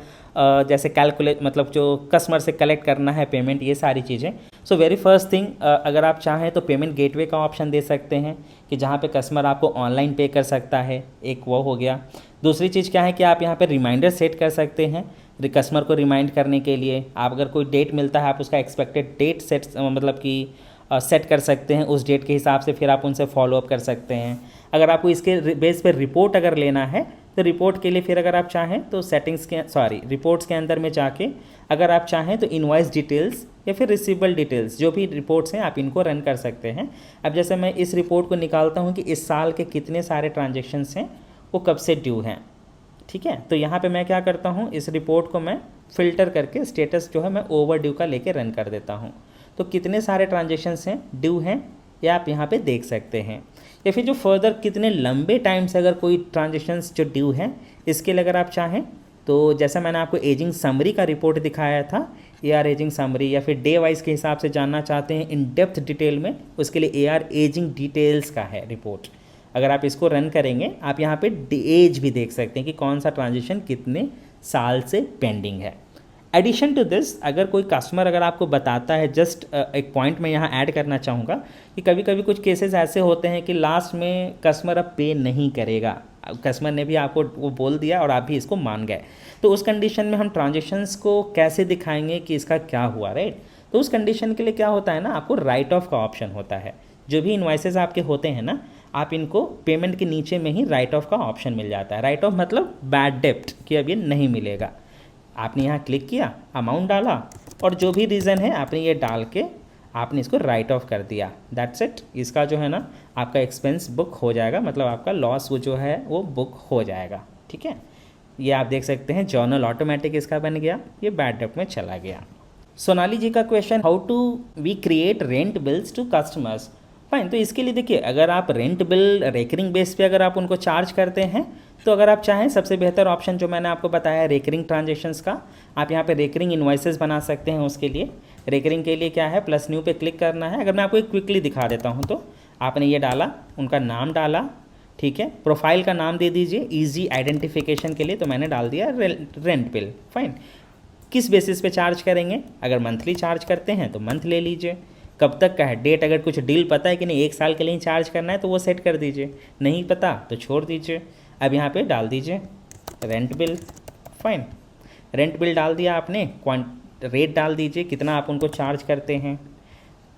जैसे कैलकुलेट मतलब जो कस्टमर से कलेक्ट करना है पेमेंट, ये सारी चीज़ें। सो वेरी फर्स्ट थिंग, अगर आप चाहें तो पेमेंट गेटवे का ऑप्शन दे सकते हैं कि जहाँ पे कस्टमर आपको ऑनलाइन पे कर सकता है, एक वो हो गया। दूसरी चीज़ क्या है कि आप यहाँ पे रिमाइंडर सेट कर सकते हैं कस्टमर को रिमाइंड करने के लिए। आप अगर कोई डेट मिलता है आप उसका एक्सपेक्टेड डेट सेट मतलब कि सेट कर सकते हैं, उस डेट के हिसाब से फिर आप उनसे फॉलोअप कर सकते हैं। अगर आपको इसके बेस पर रिपोर्ट अगर लेना है तो रिपोर्ट के लिए फिर अगर आप चाहें तो सेटिंग्स के रिपोर्ट्स के अंदर में जाके अगर आप चाहें तो इनवॉइस डिटेल्स या फिर रिसीवेबल डिटेल्स जो भी रिपोर्ट्स हैं आप इनको रन कर सकते हैं। अब जैसे मैं इस रिपोर्ट को निकालता हूँ कि इस साल के कितने सारे ट्रांजेक्शन्स हैं, वो कब से ड्यू हैं। ठीक है, तो यहाँ पे मैं क्या करता हूँ, इस रिपोर्ट को मैं फ़िल्टर करके स्टेटस जो है मैं ओवर ड्यू का लेके रन कर देता हूँ। तो कितने सारे ट्रांजेक्शन्स हैं ड्यू हैं ये आप यहाँ पे देख सकते हैं, या फिर जो फर्दर कितने लंबे टाइम से अगर कोई ट्रांजेक्शन्स जो ड्यू हैं इसके लिए अगर आप चाहें तो जैसा मैंने आपको एजिंग समरी का रिपोर्ट दिखाया था, AR एजिंग समरी, या फिर डे वाइज के हिसाब से जानना चाहते हैं इन डेप्थ डिटेल में, उसके लिए AR एजिंग डिटेल्स का है रिपोर्ट। अगर आप इसको रन करेंगे आप यहाँ पे एज भी देख सकते हैं कि कौन सा ट्रांजेक्शन कितने साल से पेंडिंग है। एडिशन टू दिस, अगर कोई कस्टमर अगर आपको बताता है, जस्ट एक पॉइंट मैं यहाँ ऐड करना चाहूँगा कि कभी कभी कुछ केसेस ऐसे होते हैं कि लास्ट में कस्टमर अब पे नहीं करेगा, कस्टमर ने भी आपको वो बोल दिया और आप भी इसको मान गए, तो उस कंडीशन में हम ट्रांजेक्शन्स को कैसे दिखाएंगे कि इसका क्या हुआ, राइट। तो उस कंडीशन के लिए क्या होता है ना, आपको राइट ऑफ का ऑप्शन होता है। जो भी इन्वाइसेस आपके होते हैं ना, आप इनको पेमेंट के नीचे में ही राइट ऑफ का ऑप्शन मिल जाता है। राइट ऑफ मतलब बैड डेप्ट कि अब ये नहीं मिलेगा। आपने यहाँ क्लिक किया, अमाउंट डाला और जो भी रीज़न है आपने ये डाल के आपने इसको राइट ऑफ कर दिया, दैट्स इट। इसका जो है ना आपका एक्सपेंस बुक हो जाएगा, मतलब आपका लॉस वो जो है वो बुक हो जाएगा। ठीक है, ये आप देख सकते हैं जर्नल ऑटोमेटिक इसका बन गया, ये बैड डेप्ट में चला गया। सोनाली जी का question, how to we create rent bills to customers. Fine, तो इसके लिए देखिए, अगर आप रेंट बिल रेकरिंग बेस पे अगर आप उनको चार्ज करते हैं तो अगर आप चाहें सबसे बेहतर ऑप्शन जो मैंने आपको बताया रेकरिंग ट्रांजेक्शन्स का, आप यहाँ पे रेकरिंग इन्वाइसेस बना सकते हैं। उसके लिए रेकरिंग के लिए क्या है, प्लस न्यू पे क्लिक करना है। अगर मैं आपको एक क्विकली दिखा देता हूँ तो आपने ये डाला, उनका नाम डाला, ठीक है, प्रोफाइल का नाम दे दीजिए इजी आइडेंटिफिकेशन के लिए, तो मैंने डाल दिया रेंट बिल। फाइन, किस बेसिस पे चार्ज करेंगे, अगर मंथली चार्ज करते हैं तो मंथ ले लीजिए, कब तक का है डेट, अगर कुछ डील पता है कि नहीं 1 साल के लिए ही चार्ज करना है तो वो सेट कर दीजिए, नहीं पता तो छोड़ दीजिए। अब यहाँ पे डाल दीजिए rent bill. Fine, rent bill डाल दिया आपने, रेट डाल दीजिए कितना आप उनको चार्ज करते हैं,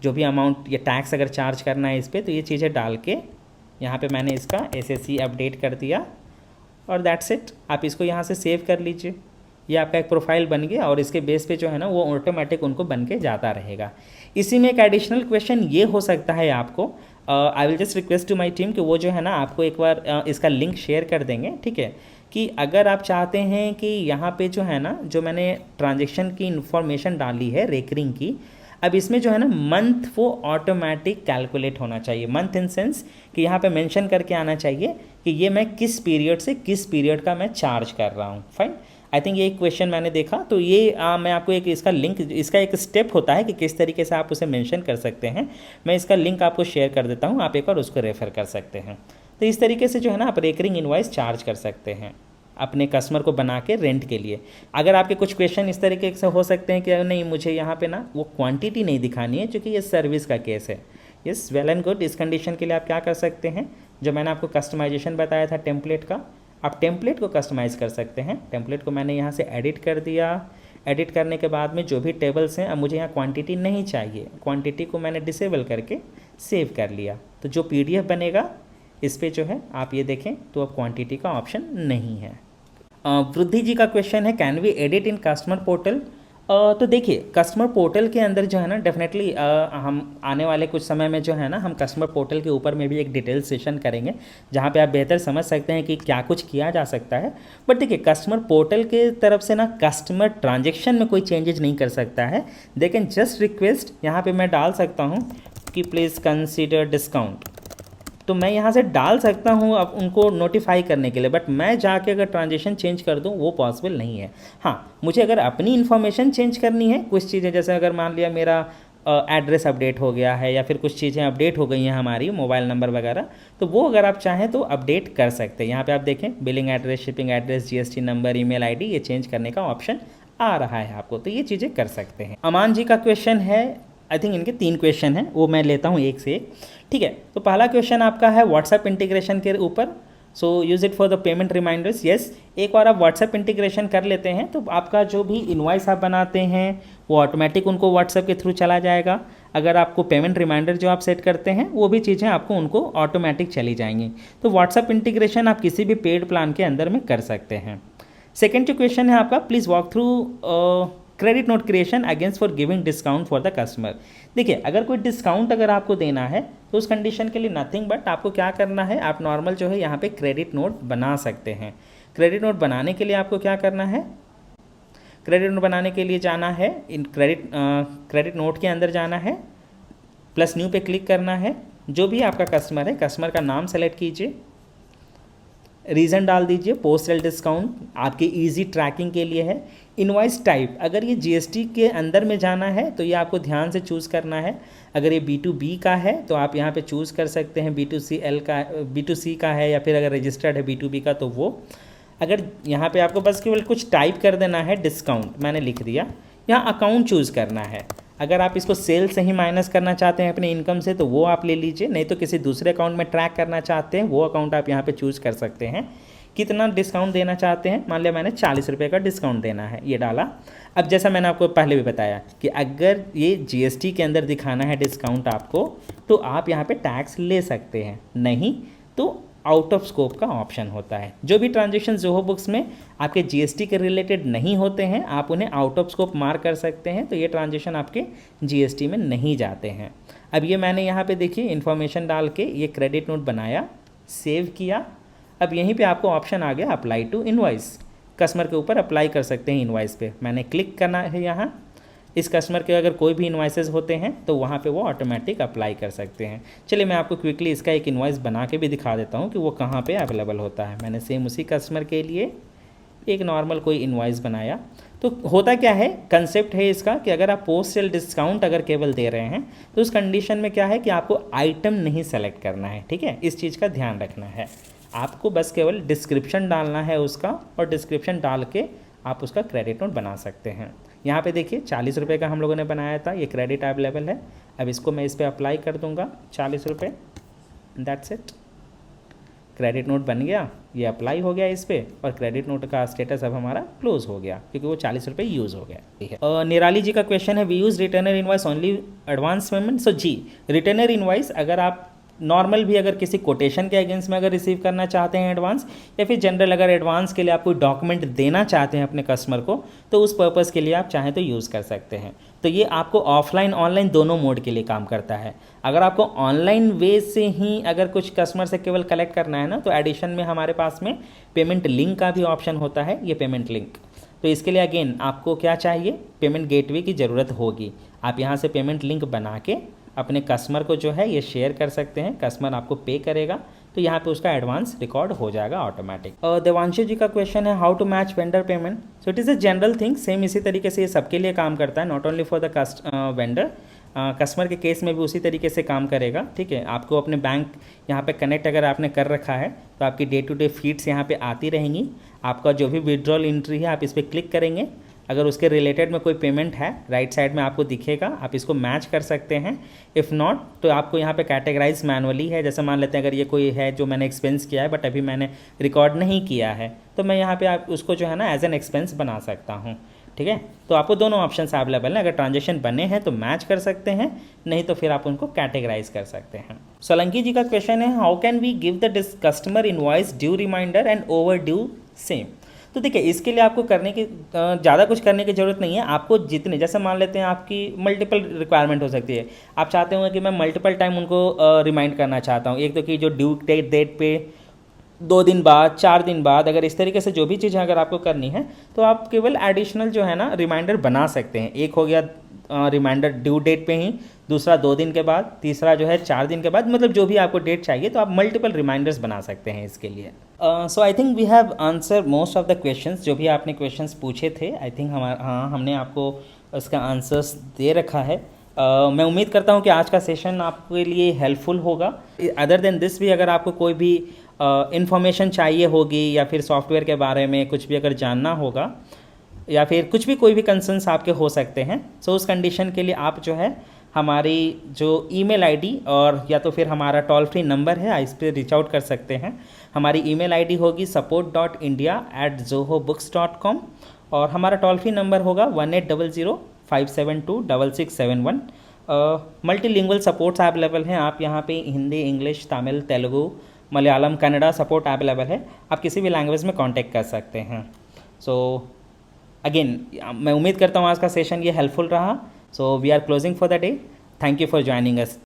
जो भी अमाउंट या टैक्स अगर चार्ज करना है इस पर, तो ये चीज़ें डाल के यहाँ पे मैंने इसका SSC अपडेट कर दिया और दैट्स इट। आप इसको यहाँ से सेव कर लीजिए, ये आपका एक प्रोफाइल बन गया और इसके बेस पे जो है ना वो ऑटोमेटिक उनको बन के जाता रहेगा। इसी में एक एडिशनल क्वेश्चन ये हो सकता है आपको, I will just request to my team कि वो जो है ना आपको एक बार इसका लिंक शेयर कर देंगे, ठीक है, कि अगर आप चाहते हैं कि यहाँ पे जो है ना जो मैंने ट्रांजेक्शन की इन्फॉर्मेशन डाली है रेकरिंग की, अब इसमें जो है ना मंथ वो ऑटोमेटिक कैलकुलेट होना चाहिए। मंथ इन सेंस कि यहाँ पे मेंशन करके आना चाहिए कि ये मैं किस पीरियड से किस पीरियड का मैं चार्ज कर रहा हूँ। फाइन, आई थिंक ये एक क्वेश्चन मैंने देखा, तो ये मैं आपको एक इसका लिंक, इसका एक स्टेप होता है कि किस तरीके से आप उसे मेंशन कर सकते हैं, मैं इसका लिंक आपको शेयर कर देता हूँ, आप एक बार उसको रेफ़र कर सकते हैं। तो इस तरीके से जो है ना आप रेकरिंग इनवॉइस चार्ज कर सकते हैं अपने कस्टमर को बना के रेंट के लिए। अगर आपके कुछ क्वेश्चन इस तरीके से हो सकते हैं कि नहीं मुझे यहाँ पे ना वो क्वांटिटी नहीं दिखानी है क्योंकि ये सर्विस का केस है, यस वेल एंड गुड। इस कंडीशन के लिए आप क्या कर सकते हैं, जो मैंने आपको कस्टमाइजेशन बताया था टेम्पलेट का, आप टेम्पलेट को कस्टमाइज़ कर सकते हैं। टेम्पलेट को मैंने यहाँ से एडिट कर दिया, एडिट करने के बाद में जो भी टेबल्स हैं, अब मुझे यहाँ क्वांटिटी नहीं चाहिए, क्वांटिटी को मैंने डिसेबल करके सेव कर लिया। तो जो PDF बनेगा इस पर जो है आप ये देखें तो अब क्वांटिटी का ऑप्शन नहीं है। वृद्धि जी का क्वेश्चन है can we edit in customer portal. तो देखिए कस्टमर पोर्टल के अंदर जो है ना डेफिनेटली हम आने वाले कुछ समय में जो है ना हम कस्टमर पोर्टल के ऊपर में भी एक डिटेल सेशन करेंगे जहाँ पे आप बेहतर समझ सकते हैं कि क्या कुछ किया जा सकता है। बट देखिए कस्टमर पोर्टल के तरफ से ना कस्टमर ट्रांजेक्शन में कोई चेंजेस नहीं कर सकता है। दे कैन जस्ट रिक्वेस्ट, यहाँ पे मैं डाल सकता हूँ कि प्लीज़ कंसीडर डिस्काउंट, तो मैं यहाँ से डाल सकता हूँ अब उनको नोटिफाई करने के लिए, बट मैं जाके अगर ट्रांजेक्शन चेंज कर दूँ वो पॉसिबल नहीं है। हाँ, मुझे अगर अपनी इन्फॉर्मेशन चेंज करनी है, कुछ चीज़ें जैसे अगर मान लिया मेरा एड्रेस अपडेट हो गया है या फिर कुछ चीज़ें अपडेट हो गई हैं हमारी मोबाइल नंबर वगैरह, तो वो अगर आप चाहें तो अपडेट कर सकते हैं। यहाँ पे आप देखें billing address, shipping address, GST number, email ID, ये चेंज करने का ऑप्शन आ रहा है आपको, तो ये चीज़ें कर सकते हैं। अमान जी का क्वेश्चन है, आई थिंक इनके 3 क्वेश्चन हैं, वो मैं लेता हूँ एक से एक, ठीक है। तो पहला क्वेश्चन आपका है व्हाट्सएप इंटीग्रेशन के ऊपर, so use it for the payment reminders. Yes, एक बार आप व्हाट्सएप इंटीग्रेशन कर लेते हैं तो आपका जो भी इनवॉइस आप बनाते हैं वो ऑटोमेटिक उनको व्हाट्सएप के थ्रू चला जाएगा। अगर आपको पेमेंट रिमाइंडर जो आप सेट करते हैं वो भी चीज़ें आपको उनको ऑटोमेटिक चली जाएंगी। तो व्हाट्सएप इंटीग्रेशन आप किसी भी पेड प्लान के अंदर में कर सकते हैं। सेकेंड जो क्वेश्चन है आपका, please walk through credit note creation against for giving discount for the customer. देखिए अगर कोई डिस्काउंट अगर आपको देना है तो उस कंडीशन के लिए नथिंग बट आपको क्या करना है, आप नॉर्मल जो है यहाँ पे क्रेडिट नोट बना सकते हैं। क्रेडिट नोट बनाने के लिए आपको क्या करना है, क्रेडिट नोट बनाने के लिए जाना है इन क्रेडिट नोट के अंदर जाना है, प्लस न्यू पे क्लिक करना है, जो भी आपका कस्टमर है कस्टमर का नाम सेलेक्ट कीजिए, रीज़न डाल दीजिए, पोस्ट सेल डिस्काउंट आपके इजी ट्रैकिंग के लिए है। इनवॉइस टाइप, अगर ये GST के अंदर में जाना है तो ये आपको ध्यान से चूज़ करना है। अगर ये B2B का है तो आप यहाँ पे चूज़ कर सकते हैं, B2C का है या फिर अगर रजिस्टर्ड है B2B का तो वो। अगर यहाँ पे आपको बस केवल कुछ टाइप कर देना है, डिस्काउंट मैंने लिख दिया। यहाँ अकाउंट चूज़ करना है, अगर आप इसको सेल से ही माइनस करना चाहते हैं अपने इनकम से तो वो आप ले लीजिए, नहीं तो किसी दूसरे अकाउंट में ट्रैक करना चाहते हैं वो अकाउंट आप यहाँ पे चूज़ कर सकते हैं। कितना डिस्काउंट देना चाहते हैं, मान लिया मैंने 40 रुपये का डिस्काउंट देना है, ये डाला। अब जैसा मैंने आपको पहले भी बताया कि अगर ये GST के अंदर दिखाना है डिस्काउंट आपको तो आप यहाँ पे टैक्स ले सकते हैं, नहीं तो आउट ऑफ स्कोप का ऑप्शन होता है। जो भी ट्रांजेक्शन ज़ोहो बुक्स में आपके GST के रिलेटेड नहीं होते हैं आप उन्हें आउट ऑफ स्कोप मार्क कर सकते हैं, तो ये ट्रांजेक्शन आपके GST में नहीं जाते हैं। अब ये मैंने यहाँ पे देखिए इन्फॉर्मेशन डाल के ये क्रेडिट नोट बनाया, सेव किया। अब यहीं पे आपको ऑप्शन आ गया अप्लाई टू इनवॉइस, कस्टमर के ऊपर अप्लाई कर सकते हैं इनवॉइस पे। मैंने क्लिक करना है यहाँ, इस कस्टमर के अगर कोई भी इन्वाइसेस होते हैं तो वहाँ पे वो ऑटोमेटिक अप्लाई कर सकते हैं। चलिए मैं आपको क्विकली इसका एक इन्वाइस बना के भी दिखा देता हूँ कि वो कहाँ पे अवेलेबल होता है। मैंने सेम उसी कस्टमर के लिए एक नॉर्मल कोई इन्वाइस बनाया। तो होता क्या है, कंसेप्ट है इसका कि अगर आप पोस्ट सेल डिस्काउंट अगर केवल दे रहे हैं तो उस कंडीशन में क्या है कि आपको आइटम नहीं सेलेक्ट करना है, ठीक है, इस चीज़ का ध्यान रखना है। आपको बस केवल डिस्क्रिप्शन डालना है उसका, और डिस्क्रिप्शन डाल के आप उसका क्रेडिट नोट बना सकते हैं। यहाँ पे देखिए 40 रुपये का हम लोगों ने बनाया था, ये क्रेडिट अवेलेबल है। अब इसको मैं इस पर अप्लाई कर दूँगा 40 रुपये, दैट्स इट। क्रेडिट नोट बन गया, ये अप्लाई हो गया इस पर, और क्रेडिट नोट का स्टेटस अब हमारा क्लोज हो गया क्योंकि वो 40 रुपये यूज़ हो गया, ठीक है। निराली जी का क्वेश्चन है, we use returner invoice only advance payment. So जी, रिटर्नर इनवॉइस अगर आप नॉर्मल भी अगर किसी कोटेशन के अगेंस्ट में अगर रिसीव करना चाहते हैं एडवांस, या फिर जनरल अगर एडवांस के लिए आप कोई डॉक्यूमेंट देना चाहते हैं अपने कस्टमर को, तो उस पर्पज़ के लिए आप चाहें तो यूज़ कर सकते हैं। तो ये आपको ऑफलाइन ऑनलाइन दोनों मोड के लिए काम करता है। अगर आपको ऑनलाइन वे से ही अगर कुछ कस्टमर से केवल कलेक्ट करना है ना, तो एडिशन में हमारे पास में पेमेंट लिंक का भी ऑप्शन होता है, ये पेमेंट लिंक। तो इसके लिए अगेन आपको क्या चाहिए, पेमेंट गेटवे की ज़रूरत होगी। आप यहाँ से पेमेंट लिंक बना के अपने कस्टमर को जो है ये शेयर कर सकते हैं, कस्टमर आपको पे करेगा, तो यहाँ पे उसका एडवांस रिकॉर्ड हो जाएगा ऑटोमेटिक। देवांशु जी का क्वेश्चन है, how to match vendor payment. So it is a general thing, same इसी तरीके से ये सबके लिए काम करता है, not only for the vendor. Customer के केस में भी उसी तरीके से काम करेगा, ठीक है। आपको अपने बैंक यहाँ पे कनेक्ट अगर आपने कर रखा है तो आपकी डे टू डे फीड्स यहाँ पे आती रहेंगी। आपका जो भी विड्रॉल एंट्री है आप इस पर क्लिक करेंगे, अगर उसके रिलेटेड में कोई पेमेंट है राइट साइड में आपको दिखेगा, आप इसको मैच कर सकते हैं। इफ़ नॉट तो आपको यहाँ पे कैटेगराइज मैनुअली है, जैसे मान लेते हैं अगर ये कोई है जो मैंने एक्सपेंस किया है बट अभी मैंने रिकॉर्ड नहीं किया है, तो मैं यहाँ पे आप उसको जो है ना एज एन एक्सपेंस बना सकता हूँ, ठीक है। तो आपको दोनों ऑप्शंस अवेलेबल हैं, अगर ट्रांजेक्शन बने हैं तो मैच कर सकते हैं, नहीं तो फिर आप उनको कैटेगराइज कर सकते हैं। सोलंकी जी का क्वेश्चन है, how can we give the customer invoice due reminder and overdue same. तो देखिए इसके लिए आपको करने की ज़्यादा कुछ करने की ज़रूरत नहीं है। आपको जितने, जैसे मान लेते हैं आपकी मल्टीपल रिक्वायरमेंट हो सकती है, आप चाहते होंगे कि मैं मल्टीपल टाइम उनको रिमाइंड करना चाहता हूँ। एक तो कि जो ड्यू डेट पे 2 दिन बाद, 4 दिन बाद, अगर इस तरीके से जो भी चीज़ें अगर आपको करनी है तो आप केवल एडिशनल जो है ना रिमाइंडर बना सकते हैं। एक हो गया रिमाइंडर ड्यू डेट पे ही, दूसरा 2 दिन के बाद, तीसरा जो है 4 दिन के बाद, मतलब जो भी आपको डेट चाहिए तो आप मल्टीपल रिमाइंडर्स बना सकते हैं इसके लिए। So I think we have answer most of the questions जो भी आपने क्वेश्चंस पूछे थे। आई थिंक हमने आपको उसका आंसर्स दे रखा है। मैं उम्मीद करता हूँ कि आज का सेशन आपके लिए हेल्पफुल होगा। अदर देन दिस भी अगर आपको कोई भी इन्फॉर्मेशन चाहिए होगी, या फिर सॉफ्टवेयर के बारे में कुछ भी अगर जानना होगा, या फिर कुछ भी कोई भी कंसर्न्स आपके हो सकते हैं, सो उस कंडीशन के लिए आप जो है हमारी जो ईमेल आईडी और या तो फिर हमारा टोल फ्री नंबर है, इस पर रीच आउट कर सकते हैं। हमारी ईमेल आईडी होगी support.india@zohobooks.com और हमारा टोल फ्री नंबर होगा 1800-572-6671। मल्टीलिंगुअल सपोर्ट्स अवेलेबल हैं, आप यहाँ पे Hindi, English, Tamil, Telugu, Malayalam, Kannada support available है, आप किसी भी लैंग्वेज में कांटेक्ट कर सकते हैं। सो अगेन मैं उम्मीद करता हूँ आज का सेशन ये हेल्पफुल रहा। So we are closing for the day. Thank you for joining us.